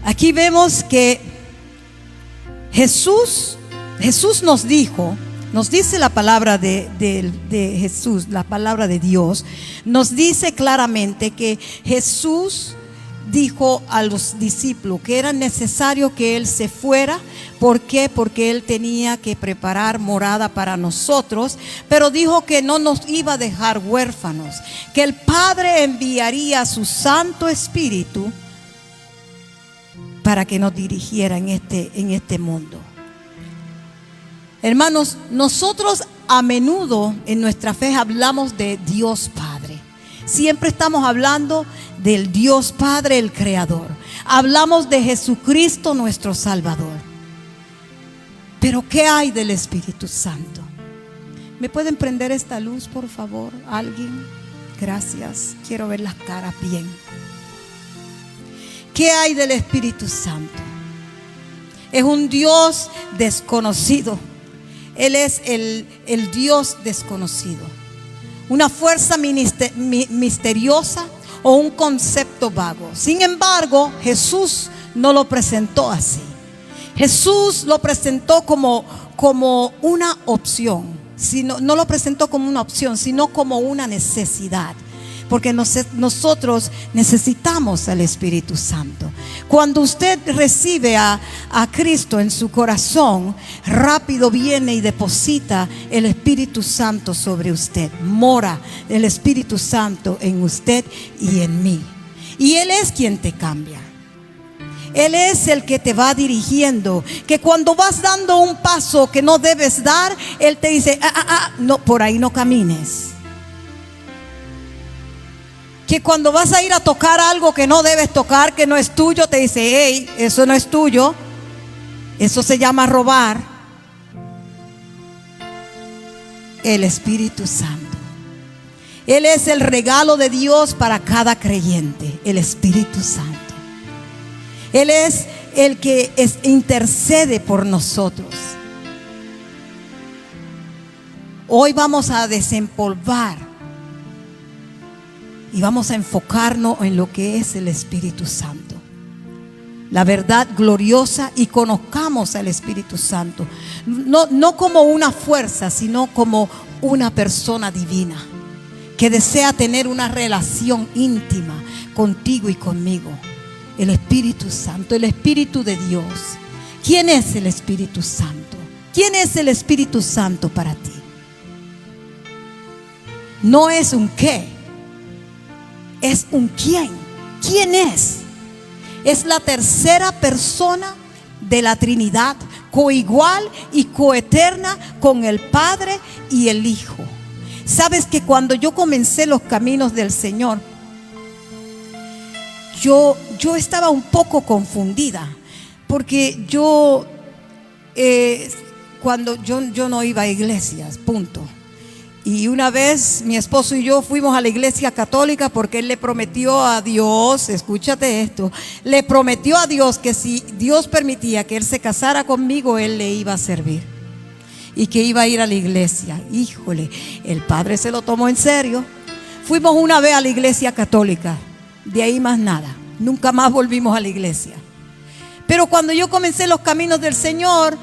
Aquí vemos que Jesús nos dijo, nos dice la palabra de Jesús, la palabra de Dios, nos dice claramente que Jesús dijo a los discípulos que era necesario que Él se fuera. ¿Por qué? Porque Él tenía que preparar morada para nosotros, pero dijo que no nos iba a dejar huérfanos, que el Padre enviaría a su Santo Espíritu para que nos dirigiera en este mundo. Hermanos, nosotros a menudo en nuestra fe hablamos de Dios Padre. Siempre estamos hablando del Dios Padre, el Creador. Hablamos de Jesucristo, nuestro Salvador. Pero ¿qué hay del Espíritu Santo? ¿Me pueden prender esta luz, por favor? ¿Alguien? Gracias. Quiero ver las caras bien. ¿Qué hay del Espíritu Santo? Es un Dios desconocido. Él es el Dios desconocido. Una fuerza misteriosa o un concepto vago. Sin embargo, Jesús no lo presentó así. Jesús lo presentó como una opción. No lo presentó como una opción, sino como una necesidad. Porque nosotros necesitamos al Espíritu Santo. Cuando usted recibe a Cristo en su corazón, rápido viene y deposita el Espíritu Santo sobre usted. Mora el Espíritu Santo en usted y en mí. Y Él es quien te cambia. Él es el que te va dirigiendo. Que cuando vas dando un paso que no debes dar, Él te dice, no, por ahí no camines. Que cuando vas a ir a tocar algo que no debes tocar, que no es tuyo, te dice, hey, eso no es tuyo. Eso se llama robar. El Espíritu Santo. Él es el regalo de Dios para cada creyente, el Espíritu Santo. Él es el que intercede por nosotros. Hoy vamos a desempolvar y vamos a enfocarnos en lo que es el Espíritu Santo, la verdad gloriosa, y conozcamos al Espíritu Santo no como una fuerza, sino como una persona divina que desea tener una relación íntima contigo y conmigo. El Espíritu Santo, el Espíritu de Dios. ¿Quién es el Espíritu Santo? ¿Quién es el Espíritu Santo para ti? No es un qué, es un quién. ¿Quién es? Es la tercera persona de la Trinidad, coigual y coeterna con el Padre y el Hijo. Sabes que cuando yo comencé los caminos del Señor, yo estaba un poco confundida, porque cuando yo no iba a iglesias, punto. Y una vez mi esposo y yo fuimos a la iglesia católica porque él le prometió a Dios, escúchate esto, le prometió a Dios que si Dios permitía que él se casara conmigo, él le iba a servir y que iba a ir a la iglesia. Híjole, el padre se lo tomó en serio. Fuimos una vez a la iglesia católica, de ahí más nada, nunca más volvimos a la iglesia. Pero cuando yo comencé los caminos del Señor,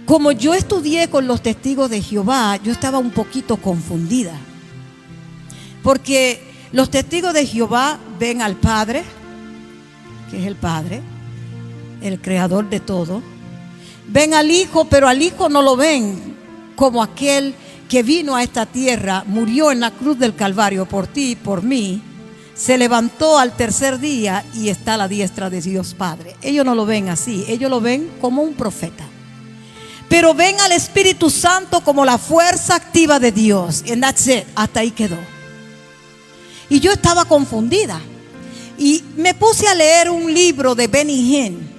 como yo estudié con los testigos de Jehová, yo estaba un poquito confundida. Porque los testigos de Jehová ven al Padre, que es el Padre, el creador de todo. Ven al Hijo, pero al Hijo no lo ven como aquel que vino a esta tierra, murió en la cruz del Calvario por ti y por mí, se levantó al tercer día y está a la diestra de Dios Padre. Ellos no lo ven así, ellos lo ven como un profeta. Pero ven al Espíritu Santo como la fuerza activa de Dios. And that's it. Hasta ahí quedó. Y yo estaba confundida. Y me puse a leer un libro de Benny Hinn.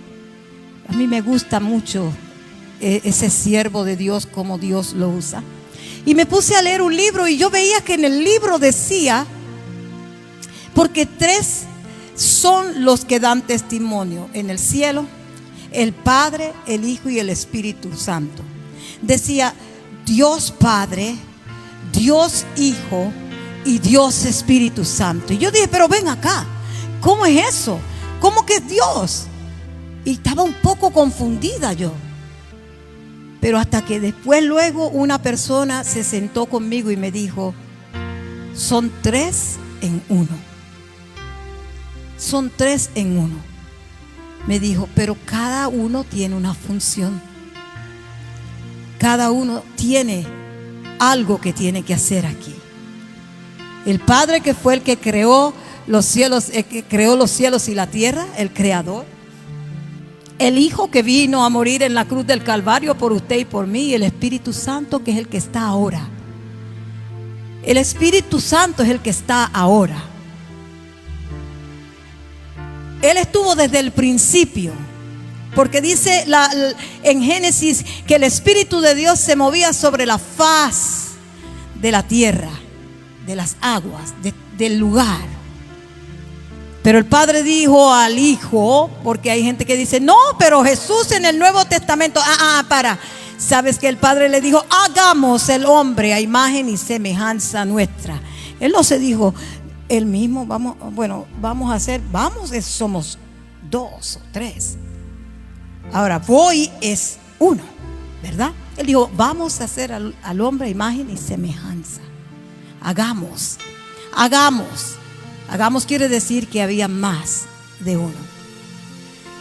A mí me gusta mucho ese siervo de Dios, como Dios lo usa. Y me puse a leer un libro y yo veía que en el libro decía, porque tres son los que dan testimonio en el cielo: el Padre, el Hijo y el Espíritu Santo. Decía Dios Padre, Dios Hijo y Dios Espíritu Santo. Y yo dije, pero ven acá, ¿cómo es eso? ¿cómo que es Dios? Y estaba un poco confundida yo. Pero hasta que después luego una persona se sentó conmigo y me dijo: son 3 en 1. Son 3 en 1. Me dijo, pero cada uno tiene una función. Cada uno tiene algo que tiene que hacer aquí. El Padre, que fue el que creó los cielos, y la tierra, el creador. El Hijo, que vino a morir en la cruz del Calvario por usted y por mí. Y el Espíritu Santo, que es el que está ahora. El Espíritu Santo es el que está ahora. Él estuvo desde el principio. Porque dice en Génesis que el Espíritu de Dios se movía sobre la faz de la tierra, de las aguas, del lugar. Pero el Padre dijo al Hijo, porque hay gente que dice: no, pero Jesús en el Nuevo Testamento, sabes que el Padre le dijo: hagamos el hombre a imagen y semejanza nuestra. Él no se dijo él mismo, somos 2 o 3. Ahora voy es 1, ¿verdad? Él dijo: vamos a hacer al hombre a imagen y semejanza. Hagamos quiere decir que había más de uno.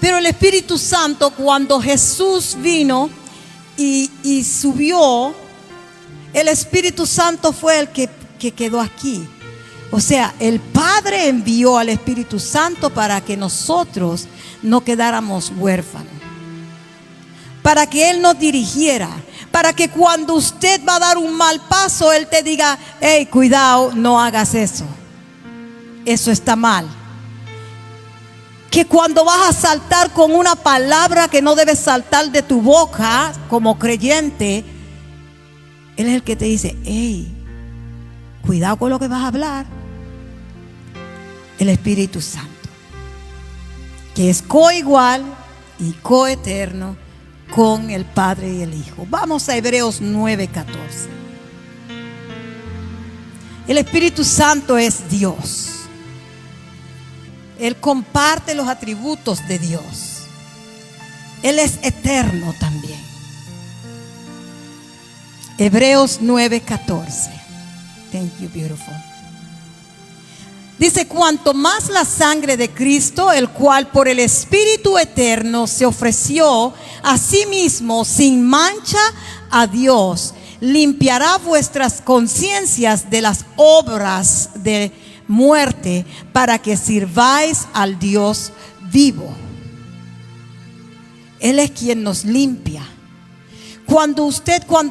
Pero el Espíritu Santo, cuando Jesús vino y subió, el Espíritu Santo fue el que quedó aquí. O sea, el Padre envió al Espíritu Santo para que nosotros no quedáramos huérfanos, para que Él nos dirigiera, para que cuando usted va a dar un mal paso, Él te diga: hey, cuidado, no hagas eso. Eso está mal. Que cuando vas a saltar con una palabra que no debes saltar de tu boca como creyente, Él es el que te dice: hey, cuidado con lo que vas a hablar. El Espíritu Santo, que es coigual y coeterno con el Padre y el Hijo. Vamos a Hebreos 9:14. El Espíritu Santo es Dios. Él comparte los atributos de Dios. Él es eterno también. Hebreos 9:14. Thank you, beautiful. Dice: cuanto más la sangre de Cristo, el cual por el Espíritu eterno se ofreció a sí mismo sin mancha a Dios, limpiará vuestras conciencias de las obras de muerte, para que sirváis al Dios vivo. Él es quien nos limpia. Cuando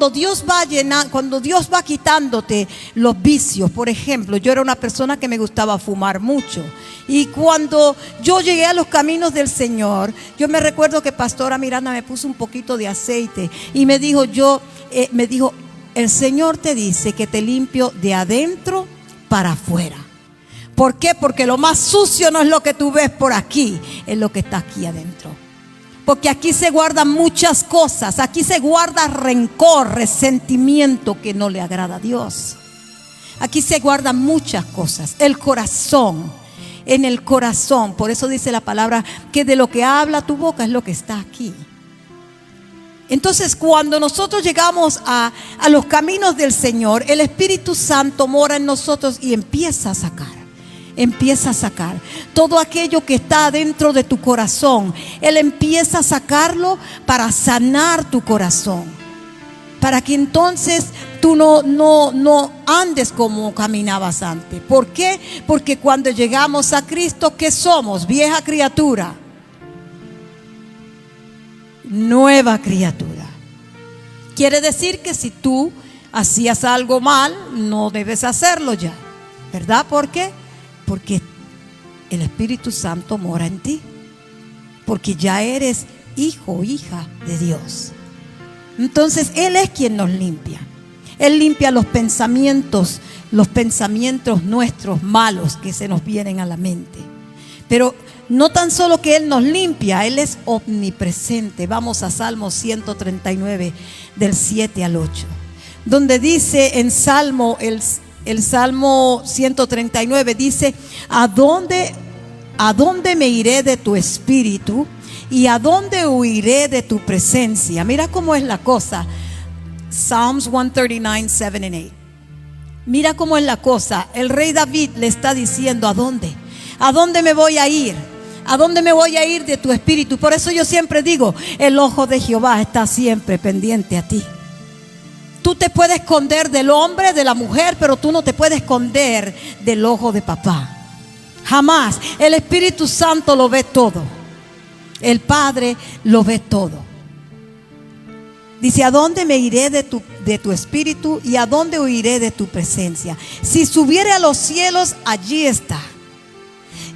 Dios va quitándote los vicios. Por ejemplo, yo era una persona que me gustaba fumar mucho, y cuando yo llegué a los caminos del Señor, yo me recuerdo que Pastora Miranda me puso un poquito de aceite y me dijo: el Señor te dice que te limpio de adentro para afuera. ¿Por qué? Porque lo más sucio no es lo que tú ves por aquí, es lo que está aquí adentro. Porque aquí se guardan muchas cosas. Aquí se guarda rencor, resentimiento que no le agrada a Dios. Aquí se guardan muchas cosas. El corazón, en el corazón. Por eso dice la palabra que de lo que habla tu boca es lo que está aquí. Entonces, cuando nosotros llegamos a los caminos del Señor, el Espíritu Santo mora en nosotros y empieza a sacar. Empieza a sacar todo aquello que está dentro de tu corazón. Él empieza a sacarlo para sanar tu corazón, para que entonces tú no andes como caminabas antes. ¿Por qué? Porque cuando llegamos a Cristo, ¿qué somos? Vieja criatura, nueva criatura. Quiere decir que si tú hacías algo mal, no debes hacerlo ya, ¿verdad? ¿Por qué? Porque el Espíritu Santo mora en ti. Porque ya eres hijo o hija de Dios. Entonces Él es quien nos limpia. Él limpia los pensamientos nuestros malos que se nos vienen a la mente. Pero no tan solo que Él nos limpia, Él es omnipresente. Vamos a Salmo 139 del 7 al 8, donde dice en Salmo, el Salmo 139 dice: ¿A dónde ¿a dónde me iré de tu espíritu? ¿Y a dónde huiré de tu presencia? Mira cómo es la cosa. Psalms 139, 7 and 8. Mira cómo es la cosa. El rey David le está diciendo, ¿a dónde? ¿A dónde me voy a ir? ¿A dónde me voy a ir de tu espíritu? Por eso yo siempre digo, el ojo de Jehová está siempre pendiente a ti. Tú te puedes esconder del hombre, de la mujer, pero tú no te puedes esconder del ojo de papá. Jamás. El Espíritu Santo lo ve todo. El Padre lo ve todo. Dice, ¿a dónde me iré de tu espíritu? ¿Y a dónde huiré de tu presencia? Si subiere a los cielos, allí está.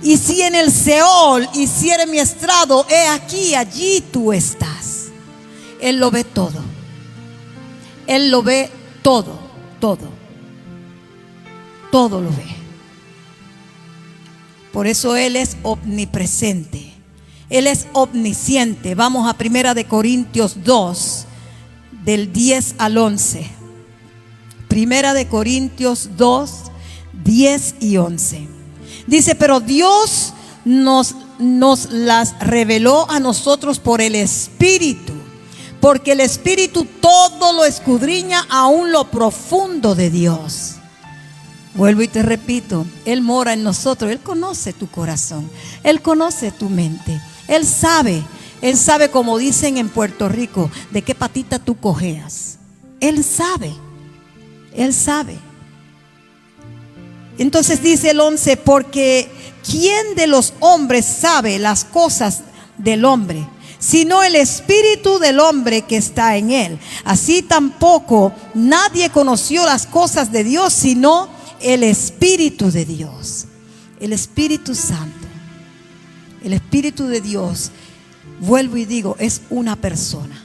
Y si en el Seol hiciere mi estrado, he aquí, allí tú estás. Él lo ve todo. Él lo ve todo, todo. Todo lo ve. Por eso Él es omnipresente. Él es omnisciente. Vamos a 1 Corintios 2, del 10 al 11. 1 Corintios 2, 10 y 11. Dice, pero Dios nos las reveló a nosotros por el Espíritu, porque el Espíritu todo lo escudriña, aún lo profundo de Dios. Vuelvo y te repito, Él mora en nosotros. Él conoce tu corazón, Él conoce tu mente. Él sabe, como dicen en Puerto Rico, de qué patita tú cojeas. Él sabe, Él sabe. Entonces dice el 11, porque ¿quién de los hombres sabe las cosas del hombre, sino el espíritu del hombre que está en él? Así tampoco nadie conoció las cosas de Dios, sino el Espíritu de Dios. El Espíritu Santo, el Espíritu de Dios, vuelvo y digo, es una persona.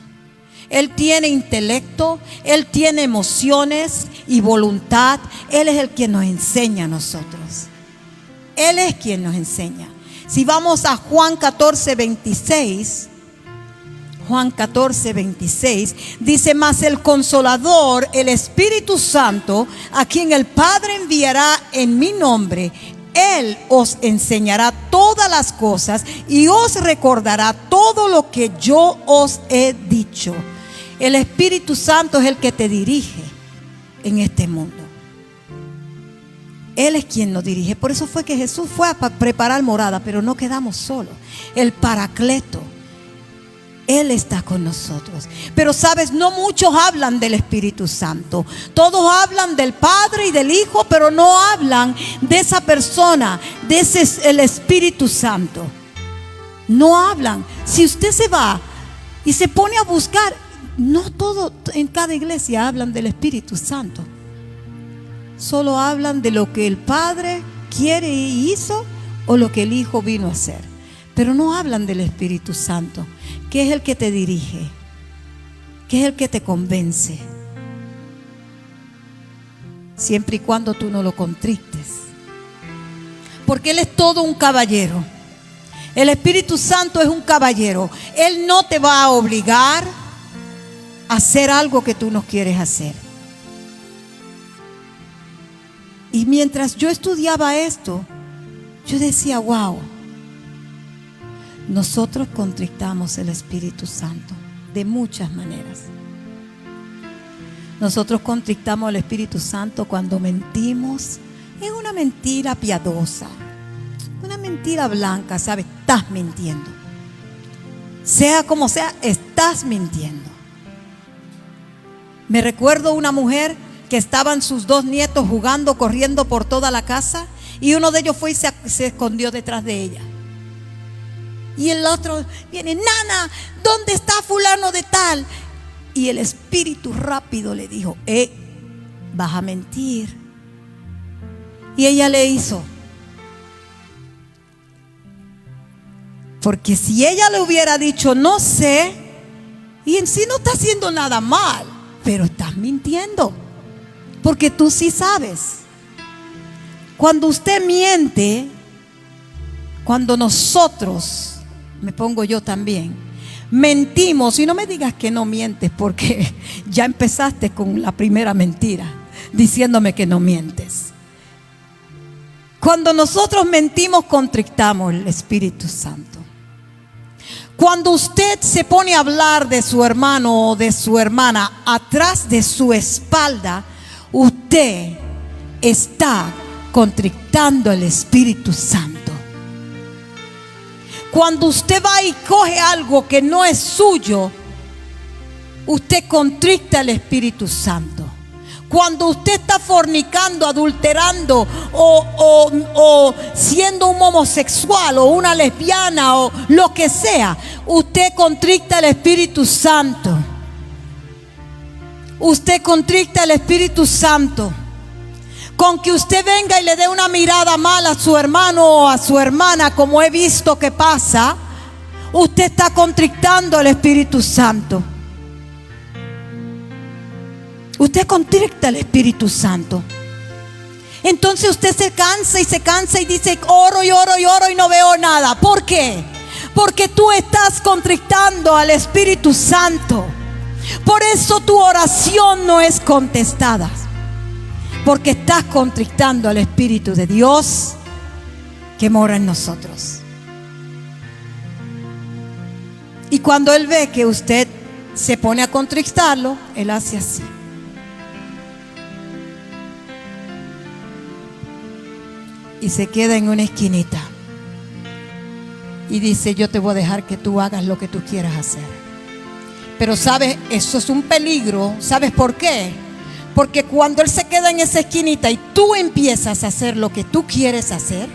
Él tiene intelecto, Él tiene emociones y voluntad. Él es el que nos enseña a nosotros. Él es quien nos enseña. Si vamos a Juan 14, 26, Juan 14, 26, dice, mas el Consolador, el Espíritu Santo, a quien el Padre enviará en mi nombre, Él os enseñará todas las cosas y os recordará todo lo que yo os he dicho. El Espíritu Santo es el que te dirige en este mundo. Él es quien nos dirige. Por eso fue que Jesús fue a preparar morada, pero no quedamos solos. El Paracleto, Él está con nosotros. Pero sabes, no muchos hablan del Espíritu Santo. Todos hablan del Padre y del Hijo, pero no hablan de esa persona, de ese el Espíritu Santo. No hablan. Si usted se va y se pone a buscar, no todo en cada iglesia hablan del Espíritu Santo. Solo hablan de lo que el Padre quiere y hizo, o lo que el Hijo vino a hacer. Pero no hablan del Espíritu Santo, que es el que te dirige, que es el que te convence, siempre y cuando tú no lo contristes, porque Él es todo un caballero. El Espíritu Santo es un caballero. Él no te va a obligar a hacer algo que tú no quieres hacer. Y mientras yo estudiaba esto, yo decía, wow, nosotros contristamos el Espíritu Santo de muchas maneras. Nosotros contristamos al Espíritu Santo cuando mentimos. Es una mentira piadosa, una mentira blanca, ¿sabes? Estás mintiendo. Sea como sea, estás mintiendo. Me recuerdo una mujer que estaban sus dos nietos jugando, corriendo por toda la casa, y uno de ellos fue y se escondió detrás de ella. Y el otro viene, nana, ¿dónde está fulano de tal? Y el espíritu rápido le dijo, vas a mentir. Y ella le hizo. Porque si ella le hubiera dicho, no sé, y en sí no está haciendo nada mal, pero estás mintiendo, porque tú sí sabes. Cuando usted miente, cuando nosotros, me pongo yo también, mentimos, y no me digas que no mientes, porque ya empezaste con la primera mentira, diciéndome que no mientes. Cuando nosotros mentimos, contristamos el Espíritu Santo. Cuando usted se pone a hablar de su hermano o de su hermana atrás de su espalda, usted está contristando el Espíritu Santo. Cuando usted va y coge algo que no es suyo, usted contrista el Espíritu Santo. Cuando usted está fornicando, adulterando o siendo un homosexual o una lesbiana o lo que sea, usted contrista el Espíritu Santo. Usted contrista el Espíritu Santo. Con que usted venga y le dé una mirada mala a su hermano o a su hermana, como he visto que pasa, usted está contristando el Espíritu Santo. Usted contrista el Espíritu Santo. Entonces usted se cansa y dice: oro y oro y oro y no veo nada. ¿Por qué? Porque tú estás contristando al Espíritu Santo. Por eso tu oración no es contestada, porque estás contristando al Espíritu de Dios que mora en nosotros. Y cuando Él ve que usted se pone a contristarlo, Él hace así. Y se queda en una esquinita y dice: yo te voy a dejar que tú hagas lo que tú quieras hacer. Pero sabes, eso es un peligro. ¿Sabes por qué? Porque cuando Él se queda en esa esquinita y tú empiezas a hacer lo que tú quieres hacer,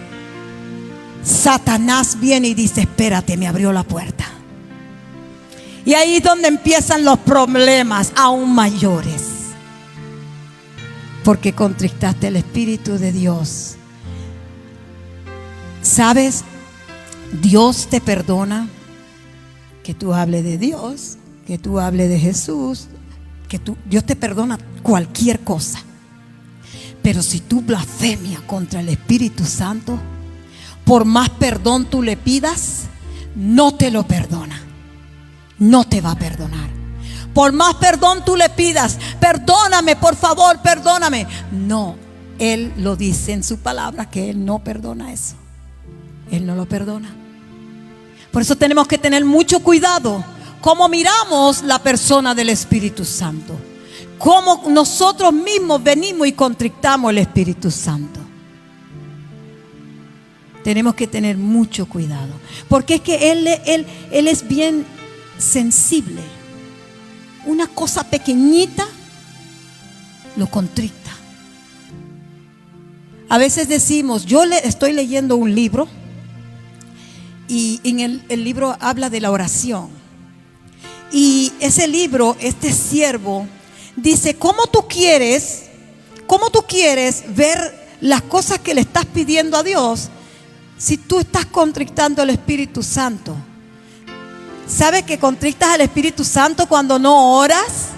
Satanás viene y dice: espérate, me abrió la puerta. Y ahí es donde empiezan los problemas aún mayores, porque contristaste el Espíritu de Dios. ¿Sabes? Dios te perdona que tú hables de Dios, que tú hables de Jesús, Dios te perdona cualquier cosa. Pero si tú blasfemias contra el Espíritu Santo, por más perdón tú le pidas, no te lo perdona. No te va a perdonar. Por más perdón tú le pidas: perdóname, por favor, perdóname. No, Él lo dice en su palabra que Él no perdona eso. Él no lo perdona. Por eso tenemos que tener mucho cuidado cómo miramos la persona del Espíritu Santo, cómo nosotros mismos venimos y contristamos el Espíritu Santo. Tenemos que tener mucho cuidado, porque es que Él es bien sensible. Una cosa pequeñita lo contrista. A veces decimos: yo estoy leyendo un libro y en el libro habla de la oración. Y ese libro, este siervo dice: ¿cómo tú quieres ver las cosas que le estás pidiendo a Dios si tú estás contristando al Espíritu Santo? ¿Sabes que contristas al Espíritu Santo cuando no oras?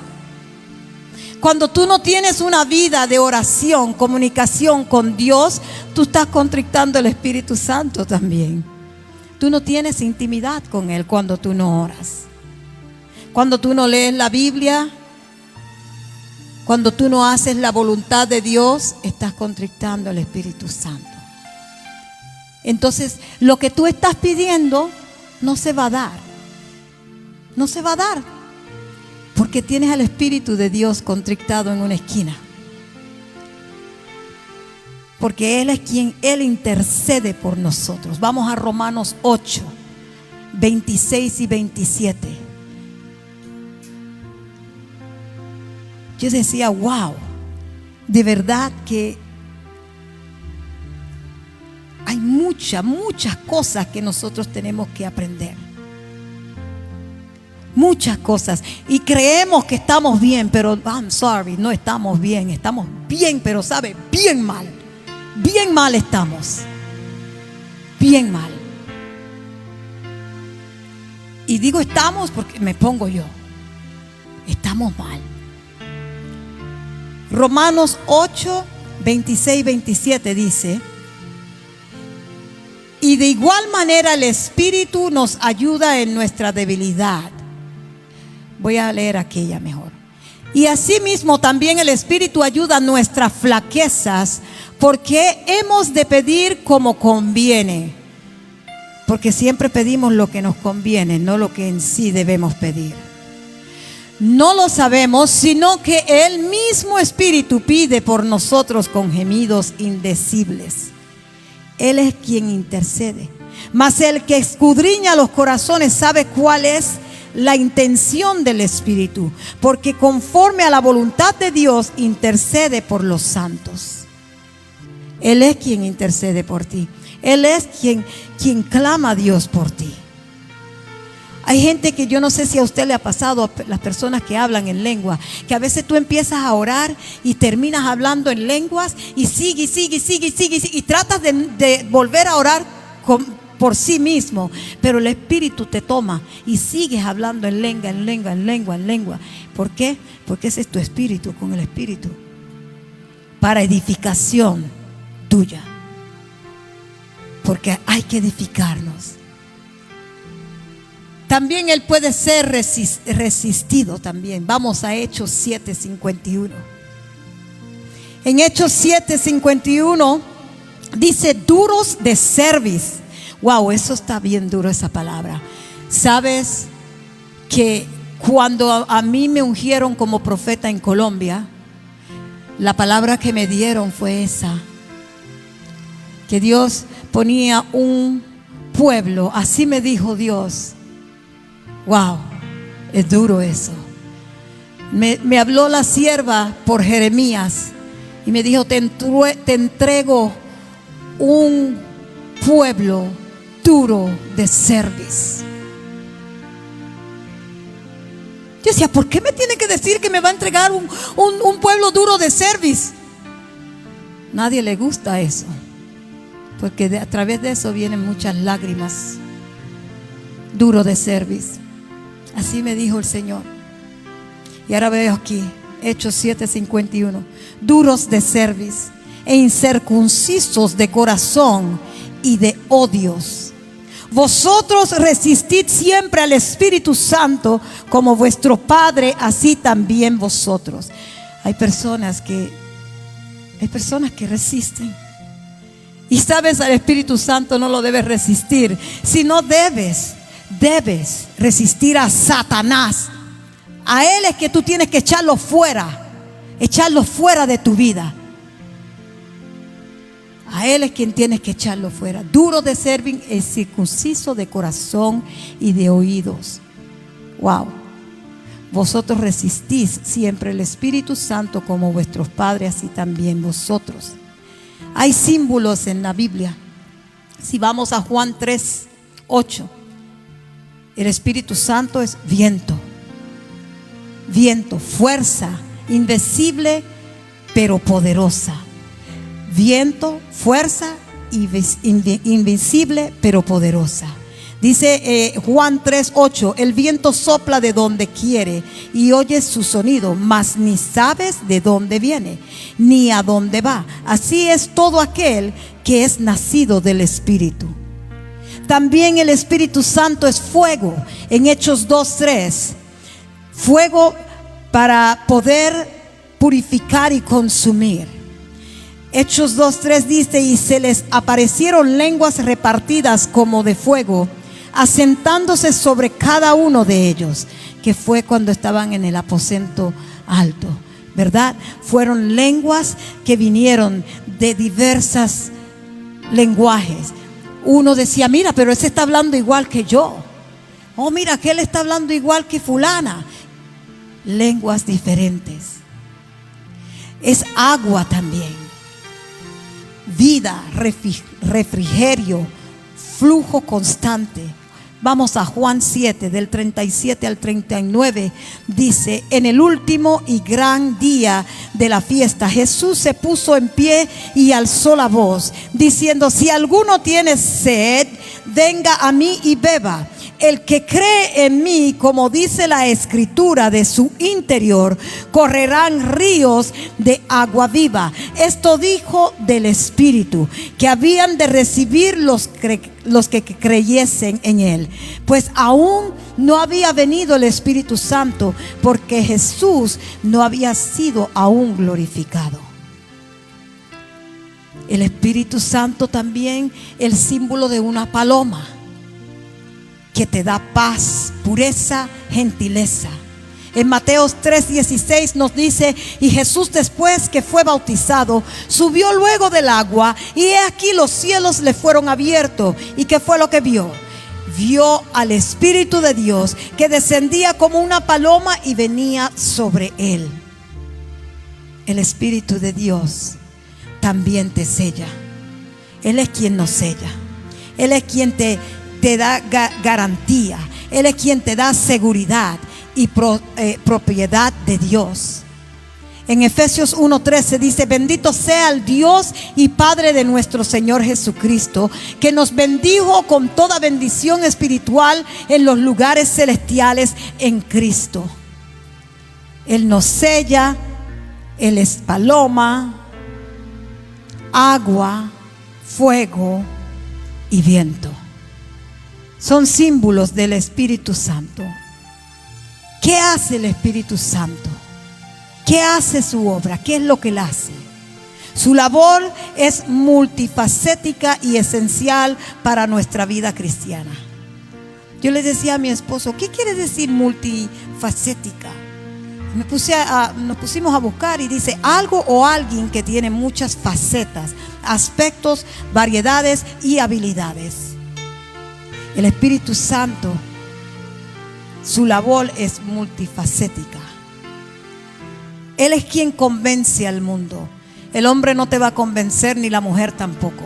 Cuando tú no tienes una vida de oración, comunicación con Dios, tú estás contristando al Espíritu Santo también. Tú no tienes intimidad con Él cuando tú no oras. Cuando tú no lees la Biblia, cuando tú no haces la voluntad de Dios, estás contristando al Espíritu Santo. Entonces, lo que tú estás pidiendo no se va a dar. No se va a dar, porque tienes al Espíritu de Dios contristado en una esquina. Porque Él es quien Él intercede por nosotros. Vamos a Romanos 8, 26 y 27. Yo decía: wow, de verdad que hay muchas cosas que nosotros tenemos que aprender. Muchas cosas. Y creemos que estamos bien, pero I'm sorry, no estamos bien. Estamos bien, pero ¿sabe? Bien mal. Bien mal estamos. Bien mal. Y digo estamos porque me pongo yo. Estamos mal. Romanos 8, 26 y 27 dice: y de igual manera el Espíritu nos ayuda en nuestra debilidad. Voy a leer aquella mejor. Y asimismo también el Espíritu ayuda a nuestras flaquezas, Porque hemos de pedir como conviene. Porque siempre pedimos lo que nos conviene, no lo que en sí debemos pedir. No lo sabemos, sino que el mismo Espíritu pide por nosotros con gemidos indecibles. Él es quien intercede. Mas el que escudriña los corazones sabe cuál es la intención del Espíritu, porque conforme a la voluntad de Dios intercede por los santos. Él es quien intercede por ti. Él es quien clama a Dios por ti. Hay gente que yo no sé si a usted le ha pasado, a las personas que hablan en lengua, que a veces tú empiezas a orar y terminas hablando en lenguas y sigue, y tratas de volver a orar por sí mismo, pero el Espíritu te toma y sigues hablando en lengua. ¿Por qué? Porque ese es tu espíritu con el Espíritu, para edificación tuya, porque hay que edificarnos. También Él puede ser resistido también. Vamos a Hechos 7:51. En Hechos 7:51 dice duros de cerviz. Wow, eso está bien duro, esa palabra. Sabes que cuando a mí me ungieron como profeta en Colombia, la palabra que me dieron fue esa, que Dios ponía un pueblo, así me dijo Dios. Wow, es duro eso. Me habló la sierva por Jeremías y me dijo, te entrego un pueblo duro de cerviz. Yo decía, ¿por qué me tiene que decir que me va a entregar un pueblo duro de cerviz? Nadie le gusta eso, porque a través de eso vienen muchas lágrimas. Duro de cerviz. Así me dijo el Señor. Y ahora veo aquí, Hechos 7:51. Duros de cerviz e incircuncisos de corazón y de odios. Vosotros resistid siempre al Espíritu Santo, como vuestro Padre, así también vosotros. Hay personas que resisten. Y sabes, al Espíritu Santo no lo debes resistir, sino debes resistir a Satanás. A él es que tú tienes que echarlo fuera de tu vida. A él es quien tienes que echarlo fuera. Duro de cerviz e circunciso de corazón y de oídos. Wow. Vosotros resistís siempre el Espíritu Santo, como vuestros padres, así también vosotros. Hay símbolos en la Biblia. Si vamos a Juan 3:8, el Espíritu Santo es viento, fuerza, invencible pero poderosa. Viento, fuerza, invencible pero poderosa. Dice Juan 3:8, el viento sopla de donde quiere y oyes su sonido, mas ni sabes de dónde viene ni a dónde va. Así es todo aquel que es nacido del Espíritu. También el Espíritu Santo es fuego. En Hechos 2:3, fuego para poder purificar y consumir. Hechos 2:3 dice, y se les aparecieron lenguas repartidas como de fuego, asentándose sobre cada uno de ellos, que fue cuando estaban en el aposento alto, ¿verdad? Fueron lenguas que vinieron de diversos lenguajes. Uno decía, mira, pero ese está hablando igual que yo. Oh, mira, aquel está hablando igual que fulana. Lenguas diferentes. Es agua también. Vida, refrigerio, flujo constante. Vamos a Juan 7, del 37 al 39. Dice, en el último y gran día de la fiesta, Jesús se puso en pie y alzó la voz, diciendo, si alguno tiene sed, venga a mí y beba. El que cree en mí, como dice la Escritura, de su interior correrán ríos de agua viva. Esto dijo del Espíritu que habían de recibir los que creyesen en él, pues aún no había venido el Espíritu Santo, porque Jesús no había sido aún glorificado. El Espíritu Santo también, el símbolo de una paloma que te da paz, pureza, gentileza. En Mateo 3:16 nos dice: y Jesús, después que fue bautizado, subió luego del agua, y he aquí los cielos le fueron abiertos. ¿Y qué fue lo que vio? Vio al Espíritu de Dios que descendía como una paloma y venía sobre él. El Espíritu de Dios también te sella. Él es quien nos sella. Él es quien te da garantía. Él es quien te da seguridad y propiedad de Dios. En Efesios 1:13 dice: bendito sea el Dios y Padre de nuestro Señor Jesucristo, que nos bendijo con toda bendición espiritual en los lugares celestiales en Cristo. Él nos sella. Él es paloma, agua, fuego y viento. Son símbolos del Espíritu Santo. ¿Qué hace el Espíritu Santo? ¿Qué hace su obra? ¿Qué es lo que él hace? Su labor es multifacética y esencial para nuestra vida cristiana. Yo le decía a mi esposo: ¿qué quiere decir multifacética? Nos pusimos a buscar y dice: algo o alguien que tiene muchas facetas, aspectos, variedades y habilidades. El Espíritu Santo, su labor es multifacética. Él es quien convence al mundo. El hombre no te va a convencer, ni la mujer tampoco.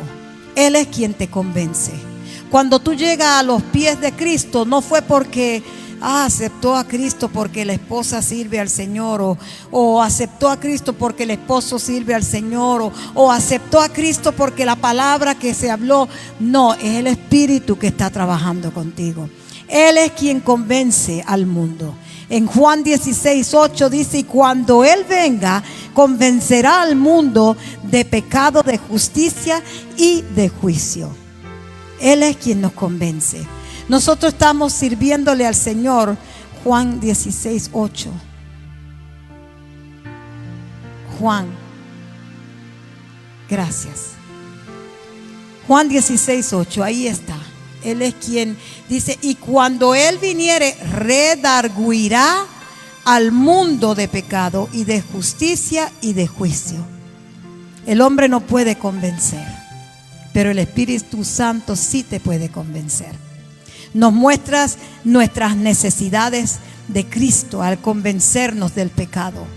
Él es quien te convence. Cuando tú llegas a los pies de Cristo, no fue porque aceptó a Cristo porque la esposa sirve al Señor, o aceptó a Cristo porque el esposo sirve al Señor, o aceptó a Cristo porque la palabra que se habló. No, es el Espíritu que está trabajando contigo. Él es quien convence al mundo. En Juan 16:8 dice: y cuando Él venga, convencerá al mundo de pecado, de justicia y de juicio. Él es quien nos convence. Nosotros estamos sirviéndole al Señor. Juan 16:8. Juan, gracias. Juan 16:8, ahí está. Él es quien dice: y cuando Él viniere, redarguirá al mundo de pecado y de justicia y de juicio. El hombre no puede convencer, pero el Espíritu Santo sí te puede convencer. Nos muestras nuestras necesidades de Cristo al convencernos del pecado,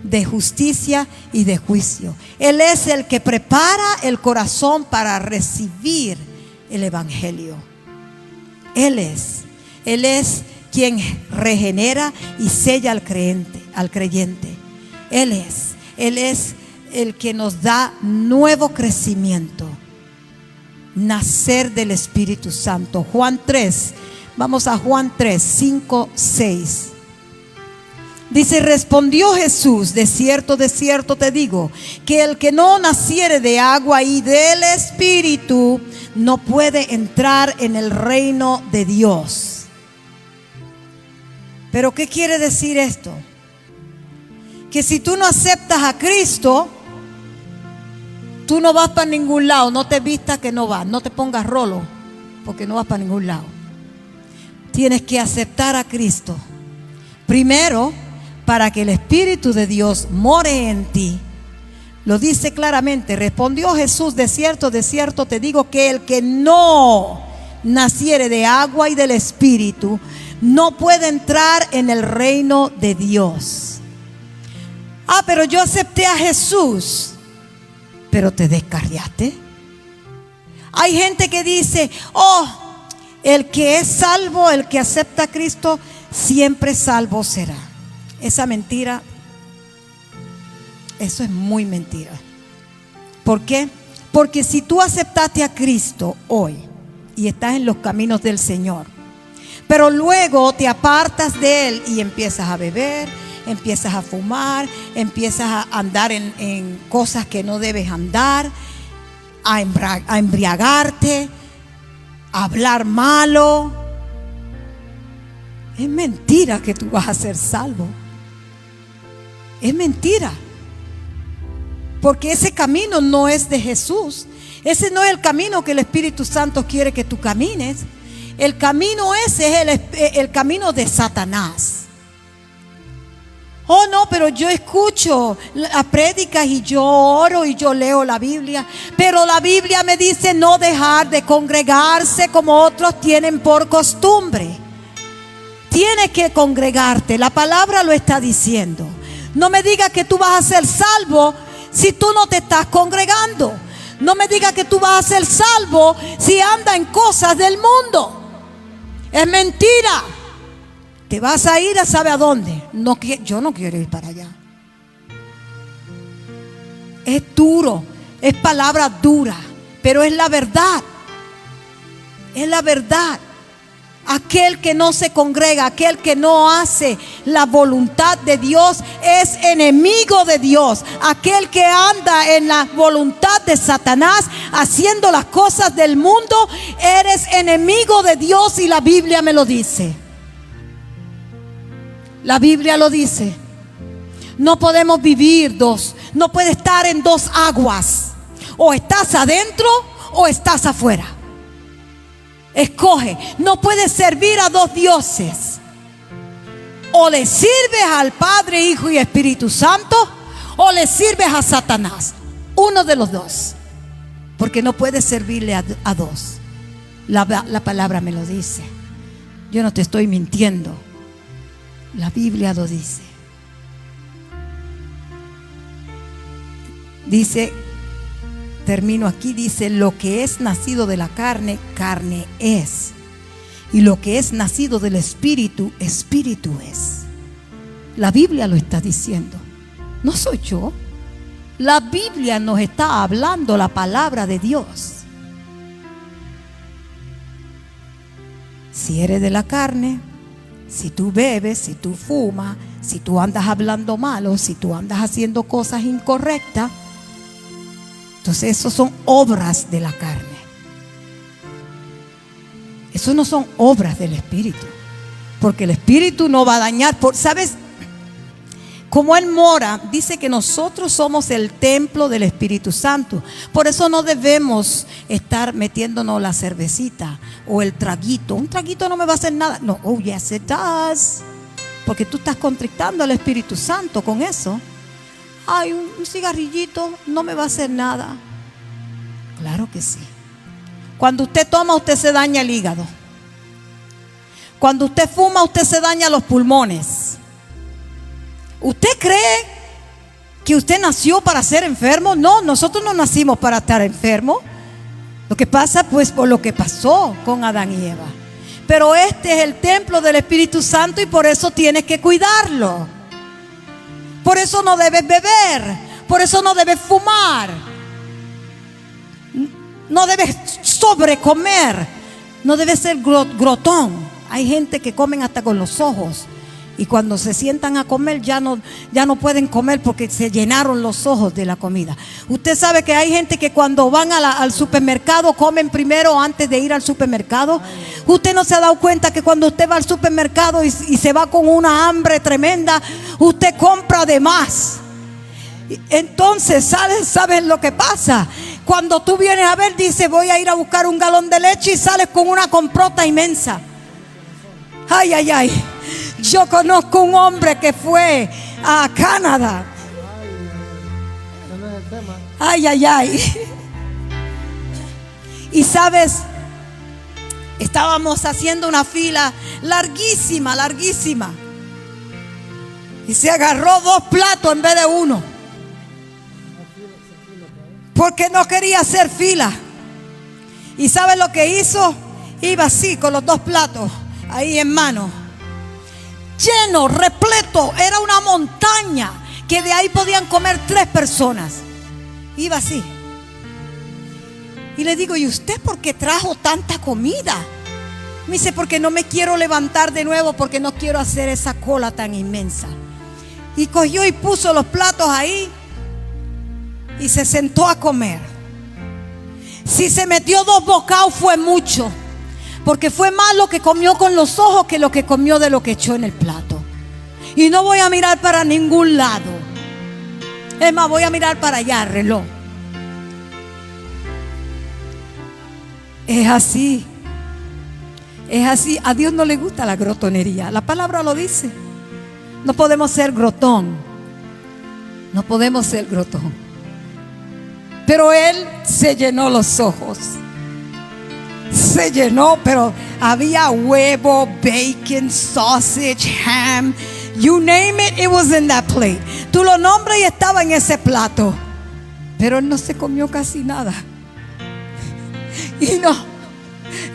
de justicia y de juicio. Él es el que prepara el corazón para recibir el Evangelio. Él es quien regenera y sella al creyente. Él es el que nos da nuevo crecimiento. Nacer del Espíritu Santo. Juan 3, vamos a Juan 3, 5, 6. Dice: respondió Jesús: de cierto te digo, que el que no naciere de agua y del Espíritu no puede entrar en el reino de Dios. Pero ¿qué quiere decir esto? Que si tú no aceptas a Cristo, tú no vas para ningún lado. No te vistas que no vas, no te pongas rolo, porque no vas para ningún lado. Tienes que aceptar a Cristo primero, para que el Espíritu de Dios more en ti. Lo dice claramente: respondió Jesús: de cierto te digo, que el que no naciere de agua y del Espíritu no puede entrar en el reino de Dios. Pero yo acepté a Jesús. Pero te descarriaste. Hay gente que dice: el que es salvo, el que acepta a Cristo, siempre salvo será. Esa mentira, eso es muy mentira. ¿Por qué? Porque si tú aceptaste a Cristo hoy y estás en los caminos del Señor, pero luego te apartas de Él y empiezas a beber, empiezas a fumar, empiezas a andar en cosas que no debes andar, a embriagarte, a hablar malo, es mentira que tú vas a ser salvo. Es mentira. porque ese camino no es de Jesús. Ese no es el camino que el Espíritu Santo quiere que tú camines. El camino ese es el camino de Satanás. Oh no, pero yo escucho las prédicas y yo oro y yo leo la Biblia, pero la Biblia me dice no dejar de congregarse como otros tienen por costumbre. Tienes que congregarte, la palabra lo está diciendo. No me digas que tú vas a ser salvo si tú no te estás congregando. No me digas que tú vas a ser salvo si andas en cosas del mundo. Es mentira. Te vas a ir a sabe a dónde. No, yo no quiero ir para allá. Es duro, es palabra dura, pero es la verdad. Es la verdad. Aquel que no se congrega, aquel que no hace la voluntad de Dios es enemigo de Dios. Aquel que anda en la voluntad de Satanás, haciendo las cosas del mundo, eres enemigo de Dios, y la Biblia me lo dice. La Biblia lo dice. No podemos vivir dos. No puede estar en dos aguas. O estás adentro o estás afuera. Escoge. No puedes servir a dos dioses. O le sirves al Padre, Hijo y Espíritu Santo, o le sirves a Satanás. Uno de los dos. Porque no puedes servirle a dos. La palabra me lo dice. Yo no te estoy mintiendo. La Biblia lo dice. Dice, termino aquí, dice: lo que es nacido de la carne, carne es. Y lo que es nacido del Espíritu, Espíritu es. La Biblia lo está diciendo. No soy yo. La Biblia nos está hablando la palabra de Dios. Si eres de la carne, si tú bebes, si tú fumas, si tú andas hablando malo, si tú andas haciendo cosas incorrectas, entonces eso son obras de la carne. Eso no son obras del Espíritu, porque el Espíritu no va a dañar. ¿Sabes? Como Él mora, dice que nosotros somos el templo del Espíritu Santo. Por eso no debemos estar metiéndonos la cervecita o el traguito. Un traguito no me va a hacer nada. No, oh yes it does. Porque tú estás contristando al Espíritu Santo con eso. Ay, un cigarrillito no me va a hacer nada. Claro que sí. Cuando usted toma, usted se daña el hígado. Cuando usted fuma, usted se daña los pulmones. ¿Usted cree que usted nació para ser enfermo? No, nosotros no nacimos para estar enfermos. Lo que pasa pues por lo que pasó con Adán y Eva. Pero este es el templo del Espíritu Santo y por eso tienes que cuidarlo. Por eso no debes beber. Por eso no debes fumar. No debes sobrecomer. No debes ser glotón. Hay gente que comen hasta con los ojos. Y cuando se sientan a comer ya no pueden comer porque se llenaron los ojos de la comida. Usted sabe que hay gente que cuando van al supermercado comen primero antes de ir al supermercado. Usted no se ha dado cuenta que cuando usted va al supermercado y se va con una hambre tremenda, usted compra de más. Entonces, ¿saben lo que pasa? Cuando tú vienes a ver, dice: voy a ir a buscar un galón de leche, y sales con una comprota inmensa. Ay, ay, ay. Yo conozco un hombre que fue a Canadá. Ay, ay, ay. Y sabes, estábamos haciendo una fila larguísima, larguísima. Y se agarró 2 platos en vez de 1. Porque no quería hacer fila. ¿Y sabes lo que hizo? Iba así con los 2 platos ahí en mano. Lleno, repleto, era una montaña que de ahí podían comer 3 personas. Iba así. Y le digo: ¿y usted por qué trajo tanta comida? Me dice: porque no me quiero levantar de nuevo, porque no quiero hacer esa cola tan inmensa. Y cogió y puso los platos ahí y se sentó a comer. Si se metió 2 bocados fue mucho, porque fue más lo que comió con los ojos que lo que comió de lo que echó en el plato. Y no voy a mirar para ningún lado. Es más, voy a mirar para allá, reloj. Es así. Es así. A Dios no le gusta la glotonería. La palabra lo dice. No podemos ser glotón. No podemos ser glotón. Pero Él se llenó los ojos. Se llenó, pero había huevo, bacon, sausage, ham. You name it, it was in that plate. Tú lo nombras y estaba en ese plato. Pero Él no se comió casi nada. Y no.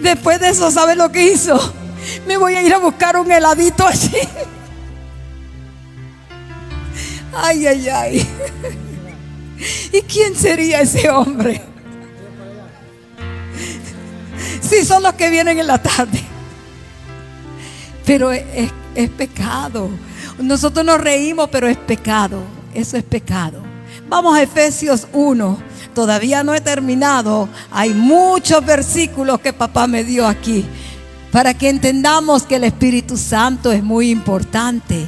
Después de eso, ¿sabes lo que hizo? Me voy a ir a buscar un heladito allí. Ay, ay, ay. ¿Y quién sería ese hombre? Sí, son los que vienen en la tarde. Pero es pecado. Nosotros nos reímos, pero es pecado. Eso es pecado. Vamos a Efesios 1. Todavía no he terminado. Hay muchos versículos que papá me dio aquí para que entendamos que el Espíritu Santo es muy importante.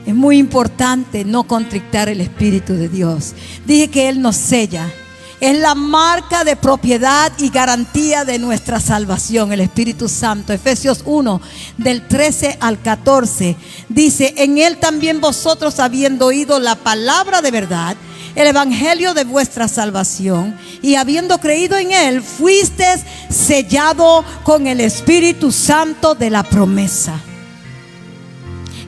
Es muy importante no contrictar el Espíritu de Dios. Dije que Él nos sella. Es la marca de propiedad y garantía de nuestra salvación, el Espíritu Santo. Efesios 1, del 13 al 14, dice: en Él también vosotros, habiendo oído la palabra de verdad, el evangelio de vuestra salvación, y habiendo creído en Él, fuisteis sellado con el Espíritu Santo de la promesa.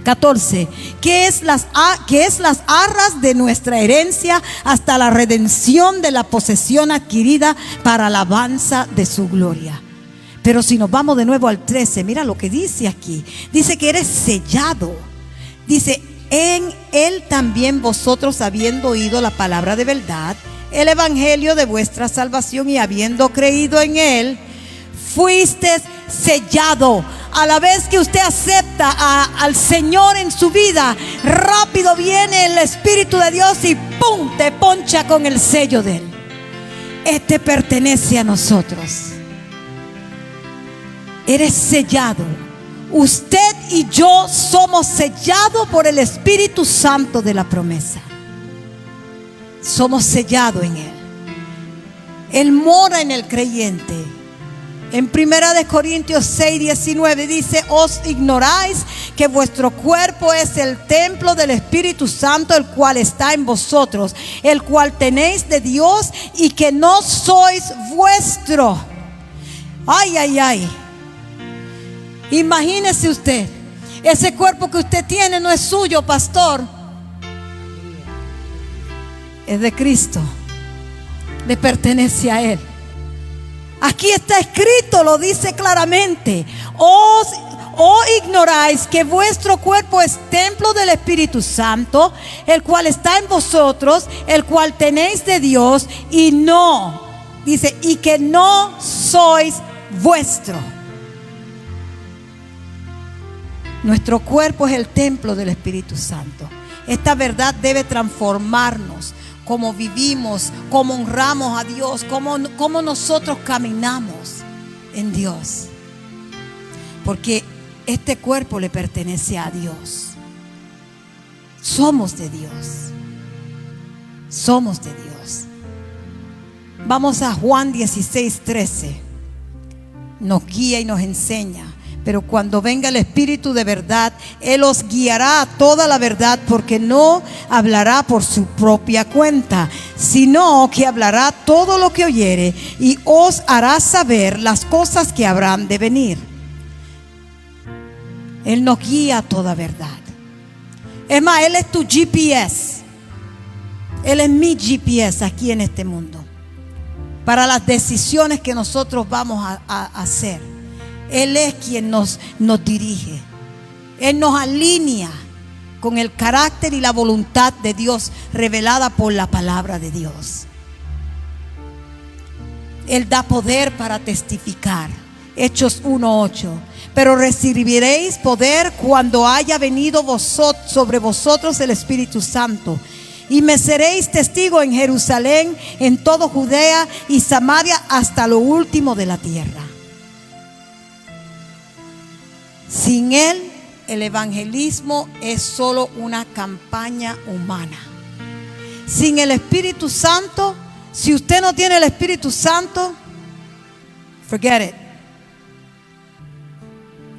14, que es las arras de nuestra herencia hasta la redención de la posesión adquirida para alabanza de su gloria. Pero si nos vamos de nuevo al 13, mira lo que dice aquí. Dice que eres sellado. Dice: en Él también vosotros, habiendo oído la palabra de verdad, el evangelio de vuestra salvación, y habiendo creído en Él, fuisteis sellado. A la vez que usted acepta al Señor en su vida, rápido viene el Espíritu de Dios y ¡pum!, te poncha con el sello de Él. Este pertenece a nosotros. Eres sellado. Usted y yo somos sellados por el Espíritu Santo de la promesa. Somos sellados en Él. Él mora en el creyente. En 1 Corintios 6, 19 dice: os ignoráis que vuestro cuerpo es el templo del Espíritu Santo, el cual está en vosotros, el cual tenéis de Dios, y que no sois vuestro. Ay, ay, ay. Imagínese usted, ese cuerpo que usted tiene no es suyo, pastor. Es de Cristo. Le pertenece a Él. Aquí está escrito, lo dice claramente: o ignoráis que vuestro cuerpo es templo del Espíritu Santo, el cual está en vosotros, el cual tenéis de Dios, y no, dice, y que no sois vuestro. Nuestro cuerpo es el templo del Espíritu Santo. Esta verdad debe transformarnos. Cómo vivimos, cómo honramos a Dios, cómo nosotros caminamos en Dios. Porque este cuerpo le pertenece a Dios. Somos de Dios. Somos de Dios. Vamos a Juan 16, 13. Nos guía y nos enseña. Pero cuando venga el Espíritu de verdad, Él os guiará a toda la verdad, porque no hablará por su propia cuenta, sino que hablará todo lo que oyere, y os hará saber las cosas que habrán de venir. Él nos guía a toda verdad. Es más, Él es tu GPS. Él es mi GPS aquí en este mundo, para las decisiones que nosotros vamos a hacer. Él es quien nos dirige. Él nos alinea con el carácter y la voluntad de Dios revelada por la palabra de Dios. Él da poder para testificar. Hechos 1:8. Pero recibiréis poder cuando haya venido sobre vosotros el Espíritu Santo, y me seréis testigo en Jerusalén, en toda Judea y Samaria, hasta lo último de la tierra. Sin Él, el evangelismo es solo una campaña humana. Sin el Espíritu Santo, si usted no tiene el Espíritu Santo, forget it.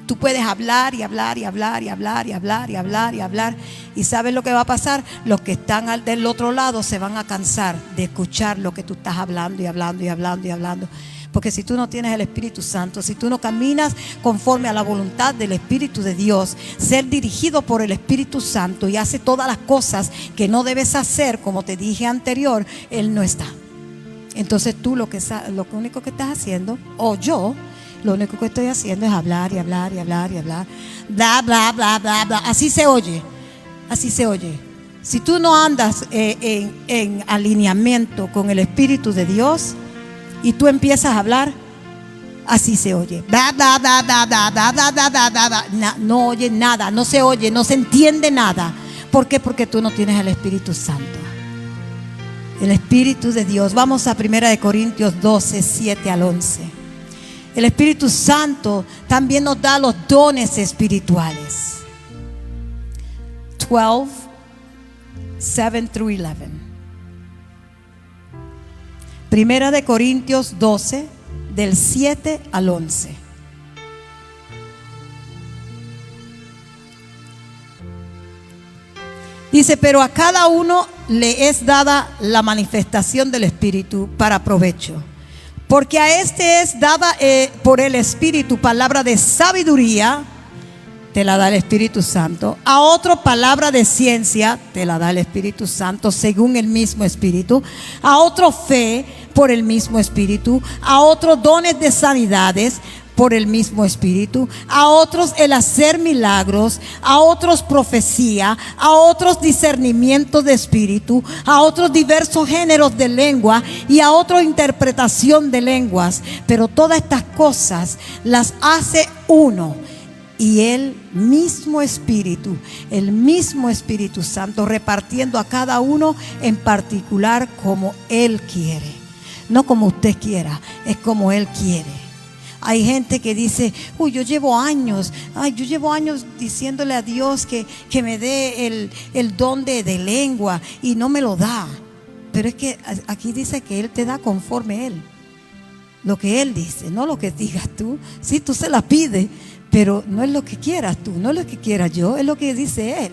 Tú puedes hablar y hablar y hablar y hablar y hablar y hablar y hablar. ¿Y sabes lo que va a pasar? Los que están del otro lado se van a cansar de escuchar lo que tú estás hablando y hablando y hablando y hablando. Porque si tú no tienes el Espíritu Santo, si tú no caminas conforme a la voluntad del Espíritu de Dios, ser dirigido por el Espíritu Santo y hace todas las cosas que no debes hacer, como te dije anterior, Él no está. Entonces tú lo único que estás haciendo, o yo, lo único que estoy haciendo es hablar y hablar y hablar y hablar. Bla, bla, bla, bla, bla. Así se oye. Así se oye. Si tú no andas en alineamiento con el Espíritu de Dios y tú empiezas a hablar, así se oye. Bla, bla, bla, bla, bla, bla, bla, bla, bla, bla, bla. No oye nada, no se oye, no se entiende nada. ¿Por qué? Porque tú no tienes el Espíritu Santo. El Espíritu de Dios. Vamos a 1 Corintios 12, 7 al 11. El Espíritu Santo también nos da los dones espirituales. 12, 7 through 11. Primera de Corintios 12, del 7 al 11. Dice, pero a cada uno le es dada la manifestación del Espíritu para provecho. Porque a este es dada por el Espíritu palabra de sabiduría, te la da el Espíritu Santo. A otro palabra de ciencia, te la da el Espíritu Santo según el mismo Espíritu. A otro fe por el mismo Espíritu. A otros dones de sanidades por el mismo Espíritu. A otros el hacer milagros. A otros profecía. A otros discernimiento de espíritu. A otros diversos géneros de lengua. Y a otros interpretación de lenguas. Pero todas estas cosas las hace uno. Y el mismo Espíritu Santo, repartiendo a cada uno en particular como Él quiere. No como usted quiera, es como Él quiere. Hay gente que dice, yo llevo años diciéndole a Dios que me dé el don de lengua y no me lo da. Pero es que aquí dice que Él te da conforme a Él. Lo que Él dice, no lo que digas tú. Sí, tú se la pides, pero no es lo que quieras tú, no es lo que quiera yo, es lo que dice Él.